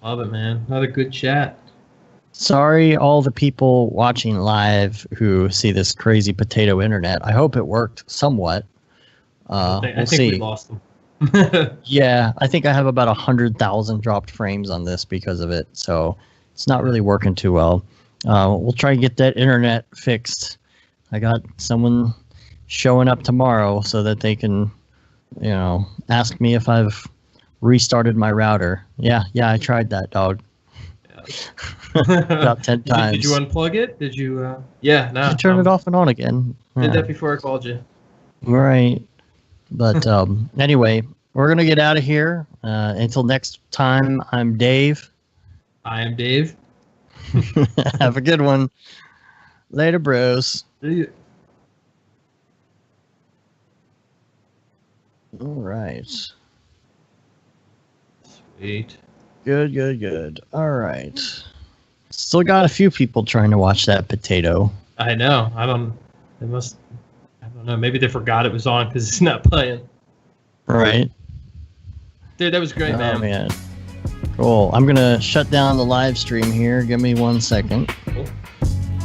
Love it, man. Another good chat. Sorry, all the people watching live who see this crazy potato internet. I hope it worked somewhat. I think we lost them. Yeah, I think I have about 100,000 dropped frames on this because of it. So it's not really working too well. We'll try and get that internet fixed. I got someone showing up tomorrow so that they can, ask me if I've restarted my router. Yeah, I tried that, dog. Yeah. About 10 times. Did you unplug it? Did you? Yeah, no. Did you turn it off and on again? Did that before I called you. Right. But anyway, we're going to get out of here. Until next time, I'm Dave. I am Dave. Have a good one. Later, bros. See you. All right. Sweet. Good. All right. Still got a few people trying to watch that potato. I know. I don't know. Maybe they forgot it was on because it's not playing. Right. Dude, that was great, man. Man. Cool. I'm going to shut down the live stream here. Give me 1 second.